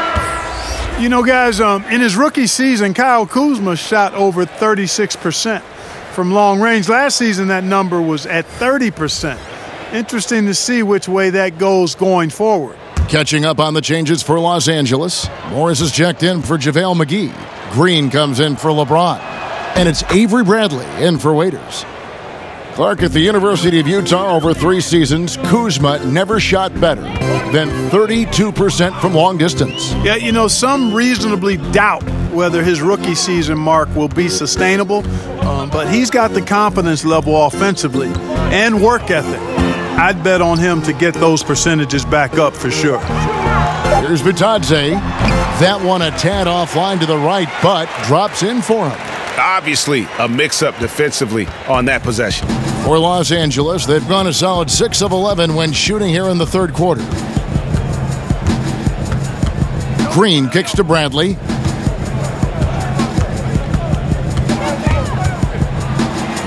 You know, guys, in his rookie season, Kyle Kuzma shot over 36% from long range. Last season, that number was at 30%. Interesting to see which way that goes going forward. Catching up on the changes for Los Angeles. Morris is checked in for JaVale McGee. Green comes in for LeBron. And it's Avery Bradley in for Waiters. Clark at the University of Utah over 3 seasons. Kuzma never shot better than 32% from long distance. Yeah, you know, some reasonably doubt whether his rookie season mark will be sustainable, but he's got the confidence level offensively and work ethic. I'd bet on him to get those percentages back up for sure. Here's Bitadze. That one a tad offline to the right, but drops in for him. Obviously, a mix-up defensively on that possession. For Los Angeles, they've gone a solid 6 of 11 when shooting here in the third quarter. Green kicks to Bradley.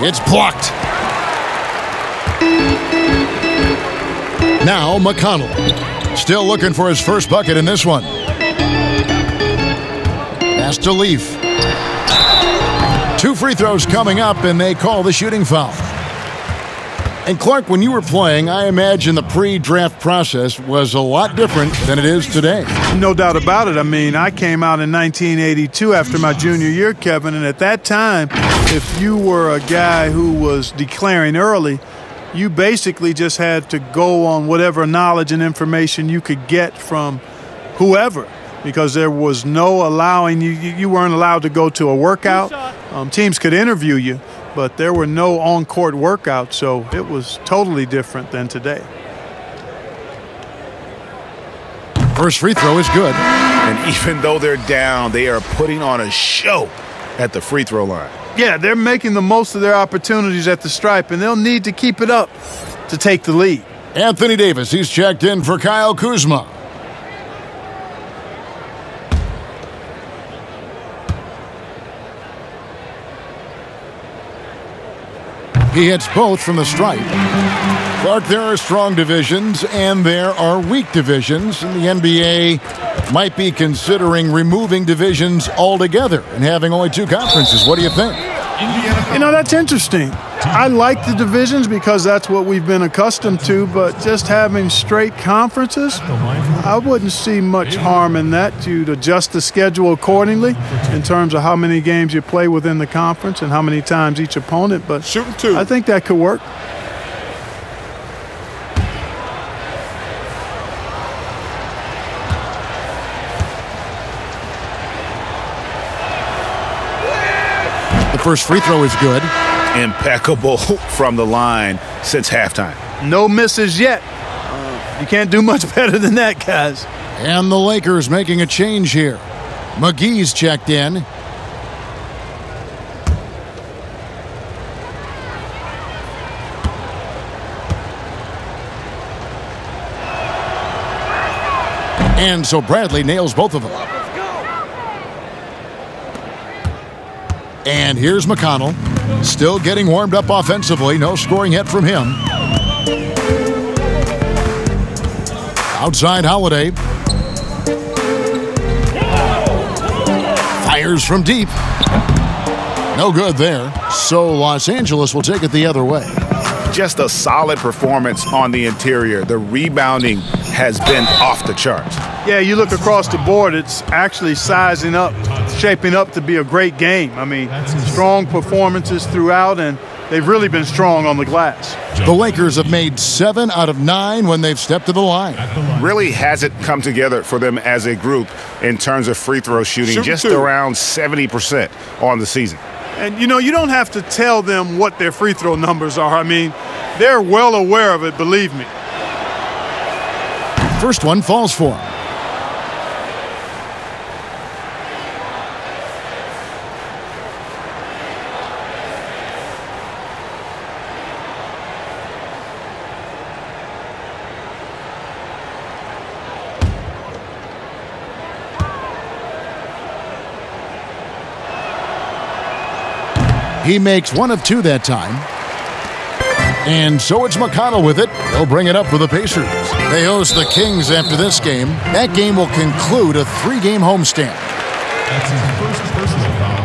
It's blocked. Now McConnell. Still looking for his first bucket in this one. Pass to Leaf. 2 free throws coming up, and they call the shooting foul. And Clark, when you were playing, I imagine the pre-draft process was a lot different than it is today. No doubt about it. I mean, I came out in 1982 after my junior year, Kevin, and at that time, if you were a guy who was declaring early, you basically just had to go on whatever knowledge and information you could get from whoever, because there was no allowing you weren't allowed to go to a workout. Teams could interview you, but there were no on-court workouts, so it was totally different than today. First free throw is good. And even though they're down, they are putting on a show at the free throw line. Yeah, they're making the most of their opportunities at the stripe, and they'll need to keep it up to take the lead. Anthony Davis, he's checked in for Kyle Kuzma. He hits both from the stripe. Clark, there are strong divisions and there are weak divisions, and the NBA might be considering removing divisions altogether and having only 2 conferences. What do you think? You know, that's interesting. I like the divisions because that's what we've been accustomed to, but just having straight conferences, I wouldn't see much harm in that. You'd adjust the schedule accordingly in terms of how many games you play within the conference and how many times each opponent, but I think that could work. The first free throw is good. Impeccable from the line since halftime. No misses yet. You can't do much better than that, guys. And the Lakers making a change here. McGee's checked in. And so Bradley nails both of them. And here's McConnell, still getting warmed up offensively. No scoring yet from him. Outside Holiday. Fires from deep. No good there. So Los Angeles will take it the other way. Just a solid performance on the interior. The rebounding has been off the charts. Yeah, you look across the board, it's actually sizing up, shaping up to be a great game. I mean, strong performances throughout, and they've really been strong on the glass. The Lakers have made 7 out of 9 when they've stepped to the line. Really hasn't come together for them as a group in terms of free throw shooting, just around 70% on the season. And, you know, you don't have to tell them what their free throw numbers are. I mean, they're well aware of it, believe me. First one falls for him. He makes 1 of 2 that time. And so it's McConnell with it. He'll bring it up for the Pacers. They host the Kings after this game. That game will conclude a 3-game homestand. That's his first personal foul.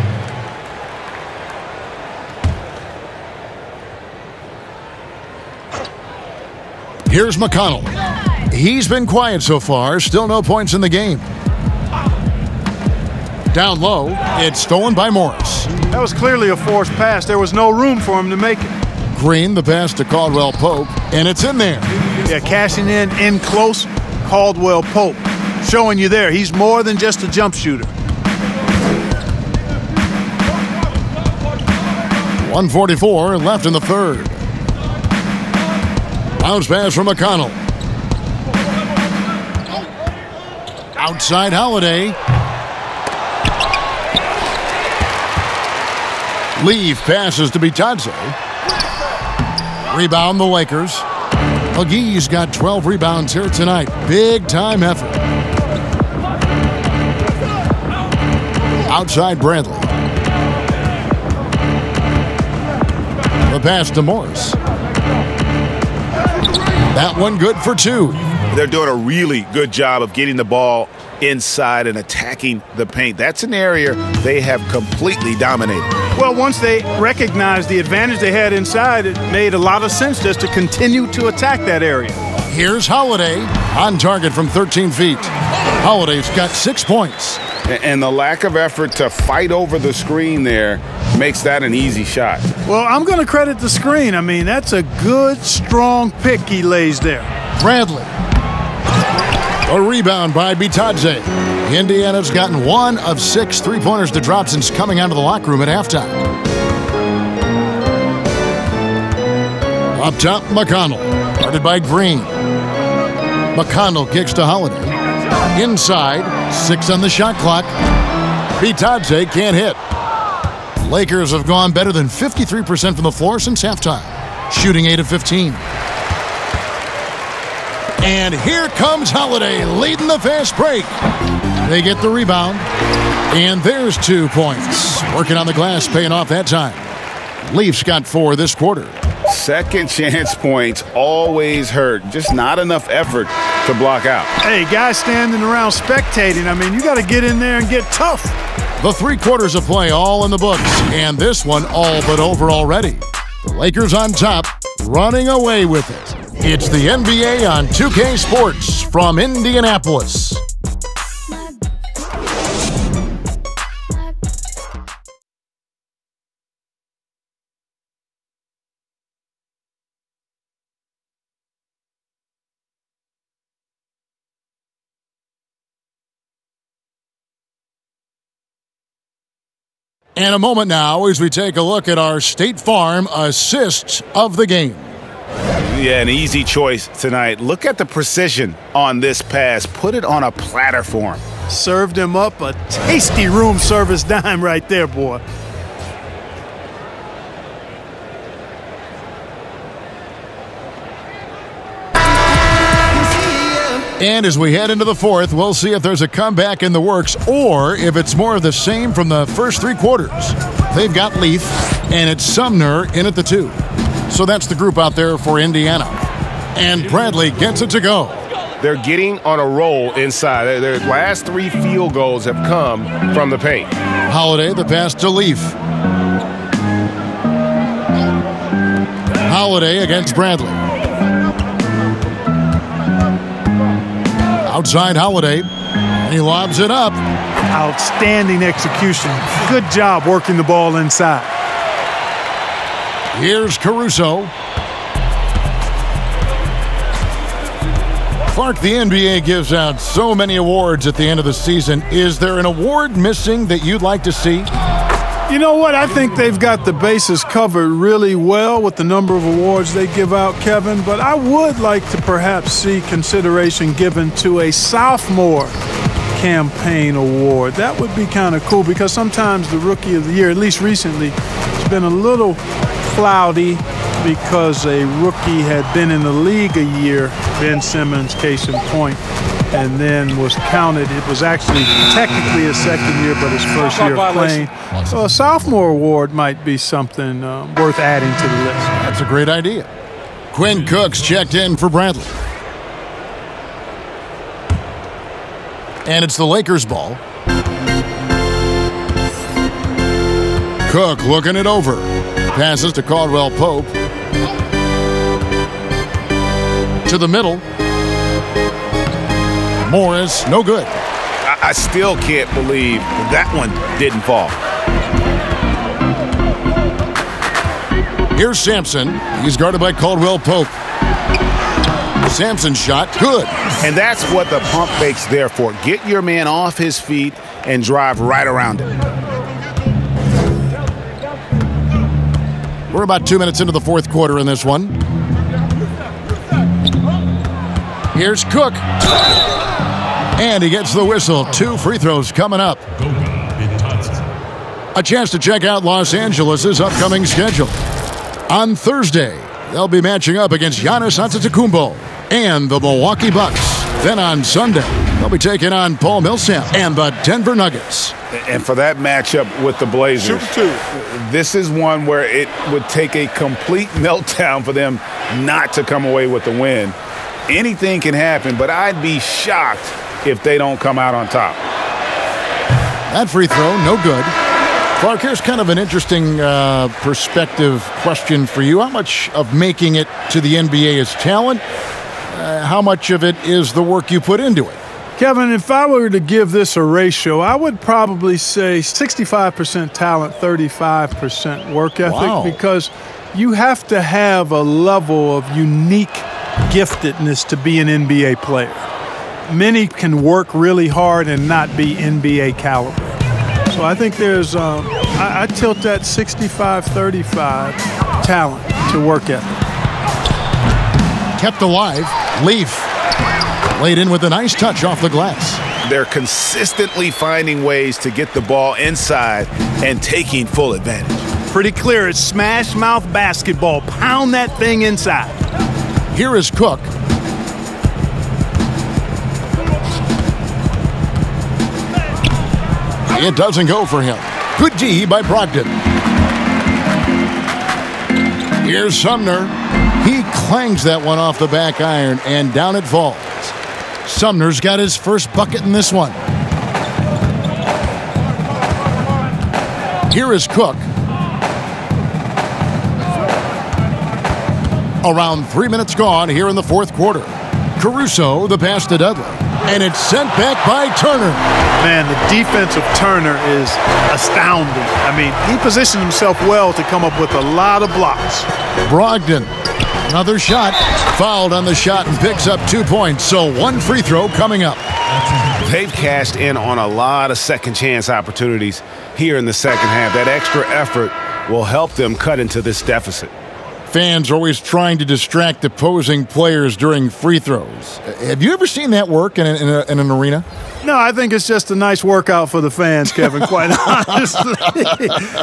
Here's McConnell. He's been quiet so far. Still no points in the game. Down low, it's stolen by Morris. That was clearly a forced pass. There was no room for him to make it. Green, the pass to Caldwell Pope, and it's in there. Yeah, cashing in close, Caldwell Pope. Showing you there, he's more than just a jump shooter. 1:44 left in the third. Bounce pass from McConnell. Outside Holiday. Leaf passes to Bitadze. Rebound the Lakers. McGee's got 12 rebounds here tonight. Big time effort. Outside Bradley. The pass to Morris. That one good for 2. They're doing a really good job of getting the ball inside and attacking the paint. That's an area they have completely dominated. Well, once they recognized the advantage they had inside, it made a lot of sense just to continue to attack that area. Here's Holiday on target from 13 feet. Holiday's got 6 points. And the lack of effort to fight over the screen there makes that an easy shot. Well, I'm going to credit the screen. I mean, that's a good, strong pick he lays there. Bradley. A rebound by Bitadze. Indiana's gotten 1 of 6 3-pointers to drop since coming out of the locker room at halftime. Up top, McConnell. Guarded by Green. McConnell kicks to Holiday. Inside, 6 on the shot clock. Bitadze can't hit. Lakers have gone better than 53% from the floor since halftime, shooting 8 of 15. And here comes Holiday leading the fast break. They get the rebound, and there's 2 points. Working on the glass, paying off that time. Leafs got 4 this quarter. Second chance points always hurt. Just not enough effort to block out. Hey, guys standing around spectating, I mean, you got to get in there and get tough. The 3 quarters of play all in the books, and this one all but over already. The Lakers on top, running away with it. It's the NBA on 2K Sports from Indianapolis. And a moment now as we take a look at our State Farm assists of the game. Yeah, an easy choice tonight. Look at the precision on this pass. Put it on a platter for him. Served him up a tasty room service dime right there, boy. And as we head into the fourth, we'll see if there's a comeback in the works or if it's more of the same from the first 3 quarters. They've got Leaf, and it's Sumner in at the 2. So that's the group out there for Indiana. And Bradley gets it to go. they're getting on a roll inside. Their last 3 field goals have come from the paint. Holiday, the pass to Leaf. Holiday against Bradley. Outside Holiday, and he lobs it up. Outstanding execution. Good job working the ball inside. Here's Caruso. Clark, the NBA gives out so many awards at the end of the season. Is there an award missing that you'd like to see? You know what? I think they've got the bases covered really well with the number of awards they give out, Kevin. But I would like to perhaps see consideration given to a sophomore campaign award. That would be kind of cool because sometimes the Rookie of the Year, at least recently, has been a little cloudy because a rookie had been in the league a year, Ben Simmons, case in point, and then was counted. It was actually technically his second year, but his first year of playing. So a sophomore award might be something worth adding to the list. That's a great idea. Quinn Cook's checked in for Bradley. And it's the Lakers' ball. Cook looking it over. Passes to Caldwell Pope. To the middle. Morris, no good. I still can't believe that one didn't fall. Here's Sampson. He's guarded by Caldwell Pope. Sampson's shot, good. And that's what the pump fake's there for. Get your man off his feet and drive right around it. We're about 2 minutes into the fourth quarter in this one. Here's Cook. And he gets the whistle. 2 free throws coming up. A chance to check out Los Angeles' upcoming schedule. On Thursday, they'll be matching up against Giannis Antetokounmpo and the Milwaukee Bucks. Then on Sunday, they'll be taking on Paul Millsap and the Denver Nuggets. And for that matchup with the Blazers, this is one where it would take a complete meltdown for them not to come away with the win. Anything can happen, but I'd be shocked if they don't come out on top. That free throw, no good. Clark, here's kind of an interesting perspective question for you. How much of making it to the NBA is talent? How much of it is the work you put into it? Kevin, if I were to give this a ratio, I would probably say 65% talent, 35% work ethic, because you have to have a level of unique giftedness to be an NBA player. Many can work really hard and not be NBA caliber. So I think there's, I tilt that 65-35 talent to work ethic. Kept alive, Leaf. Laid in with a nice touch off the glass. They're consistently finding ways to get the ball inside and taking full advantage. Pretty clear, it's smash mouth basketball. Pound that thing inside. Here is Cook. It doesn't go for him. Good D by Brogdon. Here's Sumner. He clangs that one off the back iron, and down it falls. Sumner's got his first bucket in this one. Here is Cook. Around 3 minutes gone here in the fourth quarter. Caruso, the pass to Dudley. And it's sent back by Turner. Man, the defense of Turner is astounding. I mean, he positioned himself well to come up with a lot of blocks. Brogdon, another shot. Fouled on the shot and picks up 2 points. So 1 free throw coming up. They've cashed in on a lot of second chance opportunities here in the second half. That extra effort will help them cut into this deficit. Fans are always trying to distract opposing players during free throws. Have you ever seen that work in an arena? No, I think it's just a nice workout for the fans, Kevin, quite honestly.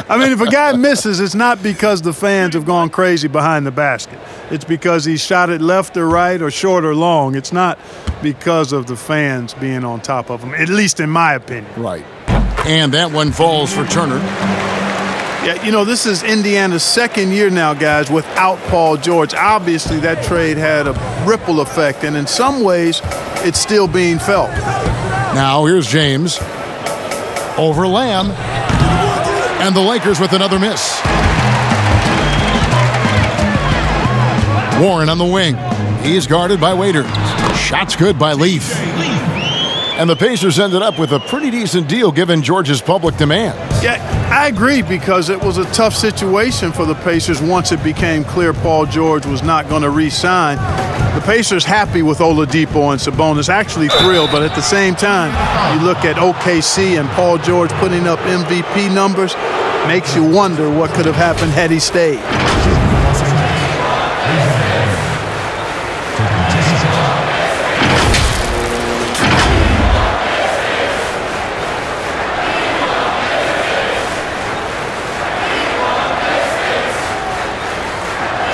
I mean, if a guy misses, it's not because the fans have gone crazy behind the basket. It's because he shot it left or right or short or long. It's not because of the fans being on top of him, at least in my opinion. Right. And that one falls for Turner. Yeah, you know, this is Indiana's second year now, guys, without Paul George. Obviously, that trade had a ripple effect, and in some ways, it's still being felt. Now, here's James over Lamb, and the Lakers with another miss. Warren on the wing. He's guarded by Waiters. Shot's good by Leaf. And the Pacers ended up with a pretty decent deal given George's public demand. Yeah, I agree, because it was a tough situation for the Pacers once it became clear Paul George was not going to re-sign. The Pacers happy with Oladipo and Sabonis, actually thrilled, but at the same time, you look at OKC and Paul George putting up MVP numbers, makes you wonder what could have happened had he stayed.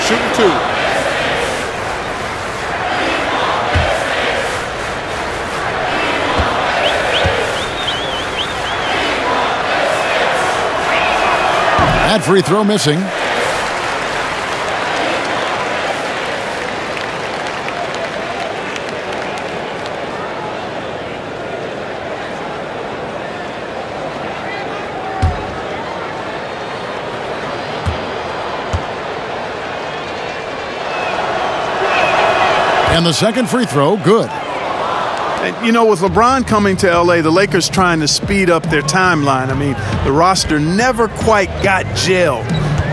Shooting two. That free throw missing. And the second free throw, good. You know, with LeBron coming to L.A., the Lakers trying to speed up their timeline. I mean, the roster never quite got gelled.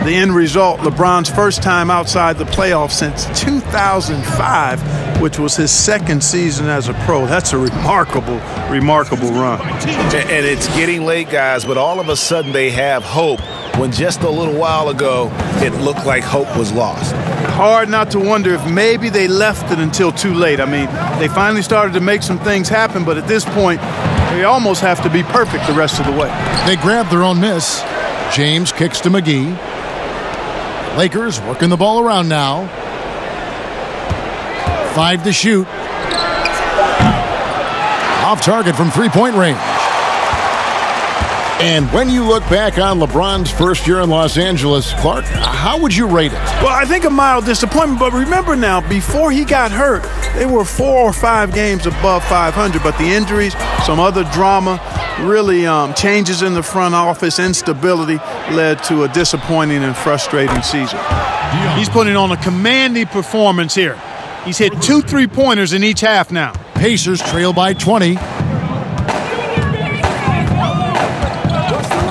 The end result, LeBron's first time outside the playoffs since 2005, which was his second season as a pro. That's a remarkable, remarkable run. And it's getting late, guys, but all of a sudden they have hope when just a little while ago it looked like hope was lost. Hard not to wonder if maybe they left it until too late. I mean, they finally started to make some things happen, but at this point, they almost have to be perfect the rest of the way. They grabbed their own miss. James kicks to McGee. Lakers working the ball around now. 5 to shoot. Off target from three-point range. And when you look back on LeBron's first year in Los Angeles, Clark, how would you rate it? Well, I think a mild disappointment, but remember now, before he got hurt, they were 4 or 5 games above 500, but the injuries, some other drama, really changes in the front office, instability led to a disappointing and frustrating season. He's putting on a commanding performance here. He's hit 2 3-pointers in each half now. Pacers trail by 20.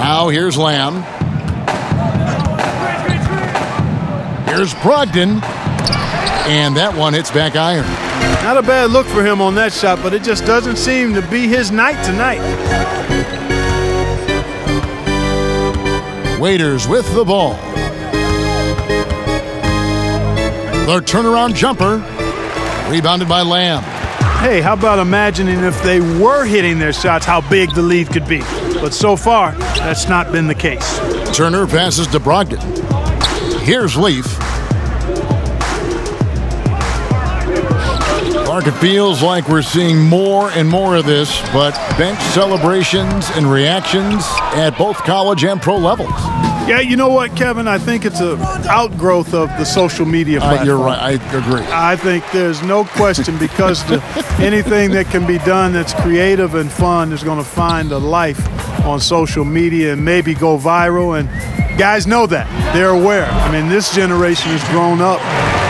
Now here's Lamb. Here's Brogdon. And that one hits back iron. Not a bad look for him on that shot, but it just doesn't seem to be his night tonight. Waiters with the ball. Their turnaround jumper. Rebounded by Lamb. Hey, how about imagining if they were hitting their shots, how big the lead could be. But so far, that's not been the case. Turner passes to Brogdon. Here's Leaf. Clark, it feels like we're seeing more and more of this, but bench celebrations and reactions at both college and pro levels. Yeah, you know what, Kevin? I think it's an outgrowth of the social media platform. You're right. I agree. I think there's no question, because anything that can be done that's creative and fun is going to find a life on social media and maybe go viral. And guys know that. They're aware. I mean, this generation has grown up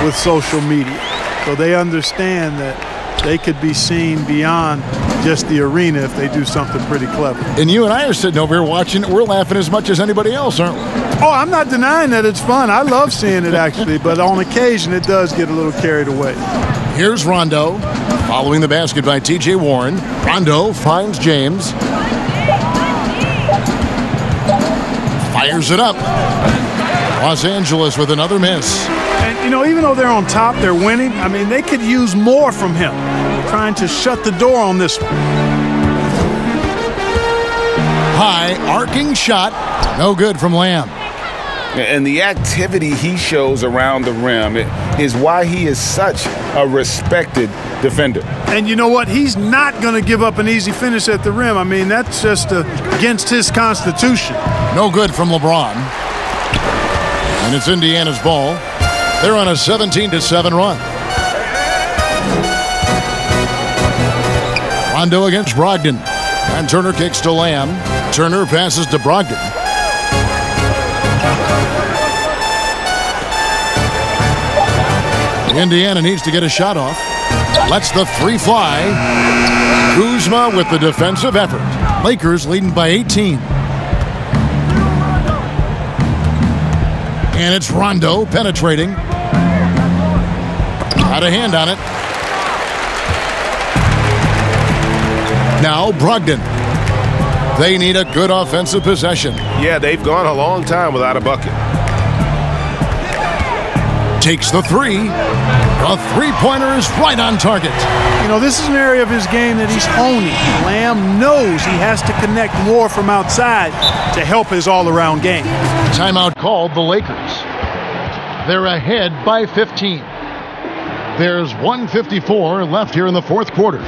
with social media, so they understand that they could be seen beyond just the arena if they do something pretty clever. And you and I are sitting over here watching it. We're laughing as much as anybody else, aren't we? Oh, I'm not denying that it's fun. I love seeing it, actually, but on occasion it does get a little carried away. Here's Rondo, following the basket by T.J. Warren. Rondo finds James. Fires it up. Los Angeles with another miss. And, you know, even though they're on top, they're winning. I mean, they could use more from him. Trying to shut the door on this one. High arcing shot. No good from Lamb. And the activity he shows around the rim is why he is such a respected defender. And you know what? He's not going to give up an easy finish at the rim. I mean, that's just against his constitution. No good from LeBron. And it's Indiana's ball. They're on a 17-7 run. Rondo against Brogdon. And Turner kicks to Lamb. Turner passes to Brogdon. Indiana needs to get a shot off. Lets the three fly. Kuzma with the defensive effort. Lakers leading by 18. And it's Rondo penetrating. Got a hand on it. Now Brogdon. They need a good offensive possession. Yeah, they've gone a long time without a bucket. Takes the three. A three-pointer is right on target. You know, this is an area of his game that he's honing. Lamb knows he has to connect more from outside to help his all-around game. Timeout called the Lakers. They're ahead by 15. There's 1:54 left here in the fourth quarter.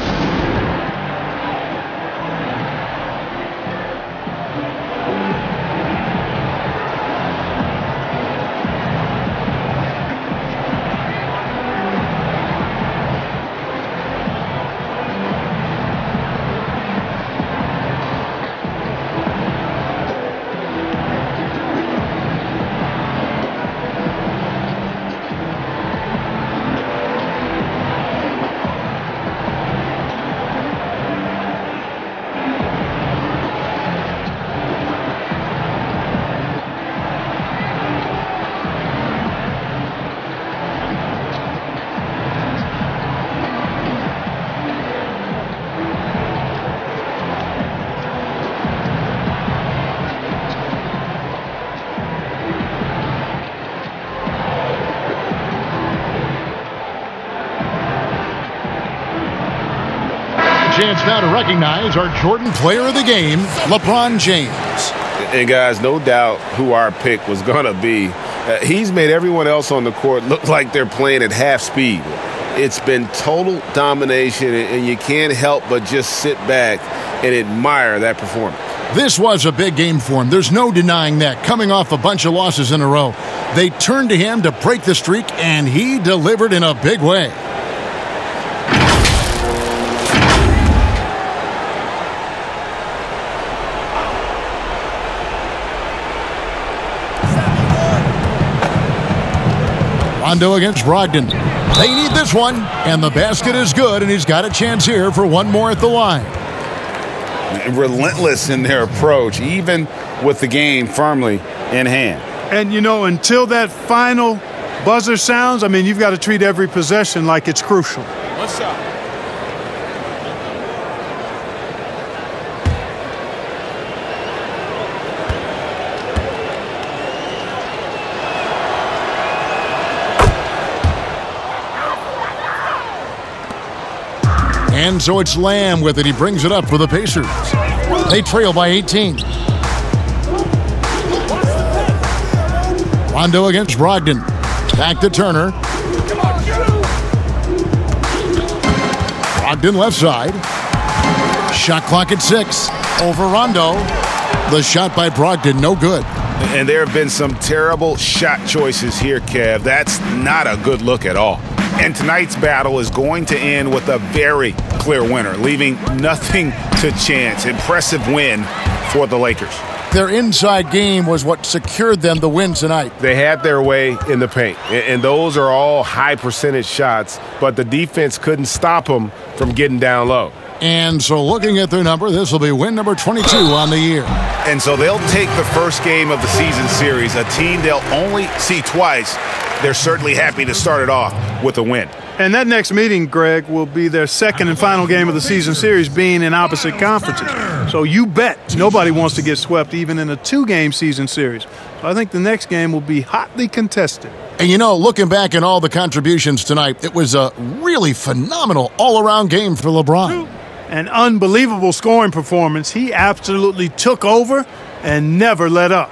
Chance now to recognize our Jordan Player of the Game, LeBron James. And guys, no doubt who our pick was going to be. He's made everyone else on the court look like they're playing at half speed. It's been total domination, and you can't help but just sit back and admire that performance. This was a big game for him. There's no denying that. Coming off a bunch of losses in a row, they turned to him to break the streak, and he delivered in a big way. Rondo against Brogdon. They need this one, and the basket is good, and he's got a chance here for one more at the line. Relentless in their approach, even with the game firmly in hand. And, you know, until that final buzzer sounds, I mean, you've got to treat every possession like it's crucial. What's up? And so it's Lamb with it. He brings it up for the Pacers. They trail by 18. Rondo against Brogdon. Back to Turner. Brogdon left side. Shot clock at 6. Over Rondo. The shot by Brogdon, no good. And there have been some terrible shot choices here, Kev. That's not a good look at all. And tonight's battle is going to end with a very clear winner, leaving nothing to chance. Impressive win for the Lakers. Their inside game was what secured them the win tonight. They had their way in the paint, and those are all high percentage shots, but the defense couldn't stop them from getting down low. And so looking at their number, this will be win number 22 on the year. And so they'll take the first game of the season series, a team they'll only see twice. They're certainly happy to start it off with a win. And that next meeting, Greg, will be their second and final game of the season series, being in opposite conferences. So you bet nobody wants to get swept even in a two-game season series. So I think the next game will be hotly contested. And you know, looking back at all the contributions tonight, it was a really phenomenal all-around game for LeBron. An unbelievable scoring performance. He absolutely took over and never let up.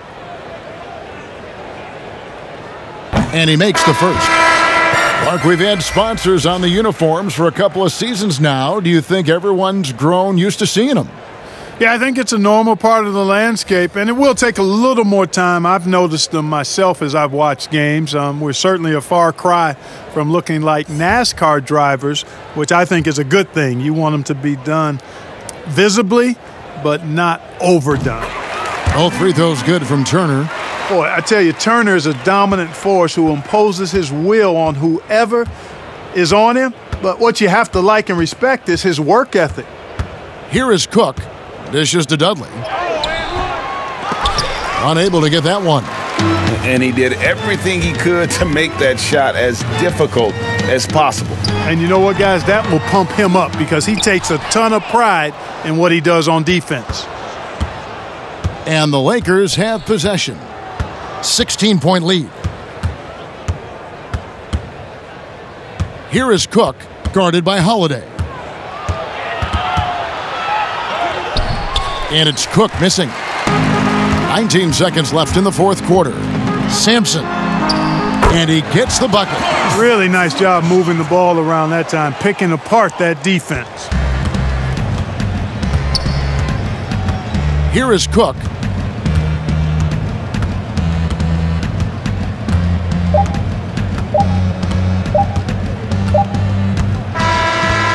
And he makes the first. Mark, we've had sponsors on the uniforms for a couple of seasons now. Do you think everyone's grown used to seeing them? Yeah, I think it's a normal part of the landscape, and it will take a little more time. I've noticed them myself as I've watched games. We're certainly a far cry from looking like NASCAR drivers, which I think is a good thing. You want them to be done visibly, but not overdone. All free throws good from Turner. Boy, I tell you, Turner is a dominant force who imposes his will on whoever is on him, but what you have to like and respect is his work ethic. Here is Cook. Dishes to Dudley. Unable to get that one. And he did everything he could to make that shot as difficult as possible. And you know what, guys? That will pump him up because he takes a ton of pride in what he does on defense. And the Lakers have possession. 16-point lead. Here is Cook, guarded by Holiday. And it's Cook missing. 19 seconds left in the fourth quarter. Sampson. And he gets the bucket. Really nice job moving the ball around that time, picking apart that defense. Here is Cook.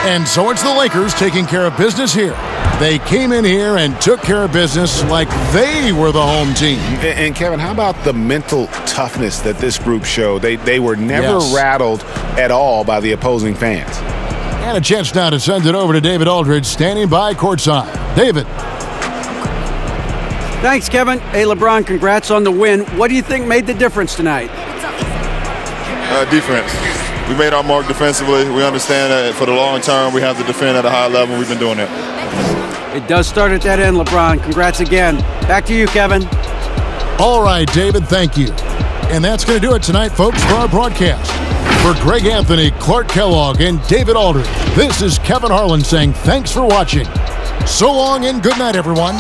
And so it's the Lakers taking care of business here. They came in here and took care of business like they were the home team. And Kevin, how about the mental toughness that this group showed? They were never rattled at all by the opposing fans. And a chance now to send it over to David Aldridge, standing by courtside. David. Thanks, Kevin. Hey, LeBron, congrats on the win. What do you think made the difference tonight? Defense. We made our mark defensively. We understand that for the long term, we have to defend at a high level. We've been doing it. It does start at that end, LeBron. Congrats again. Back to you, Kevin. All right, David, thank you. And that's going to do it tonight, folks, for our broadcast. For Greg Anthony, Clark Kellogg, and David Aldridge, this is Kevin Harlan saying thanks for watching. So long and good night, everyone.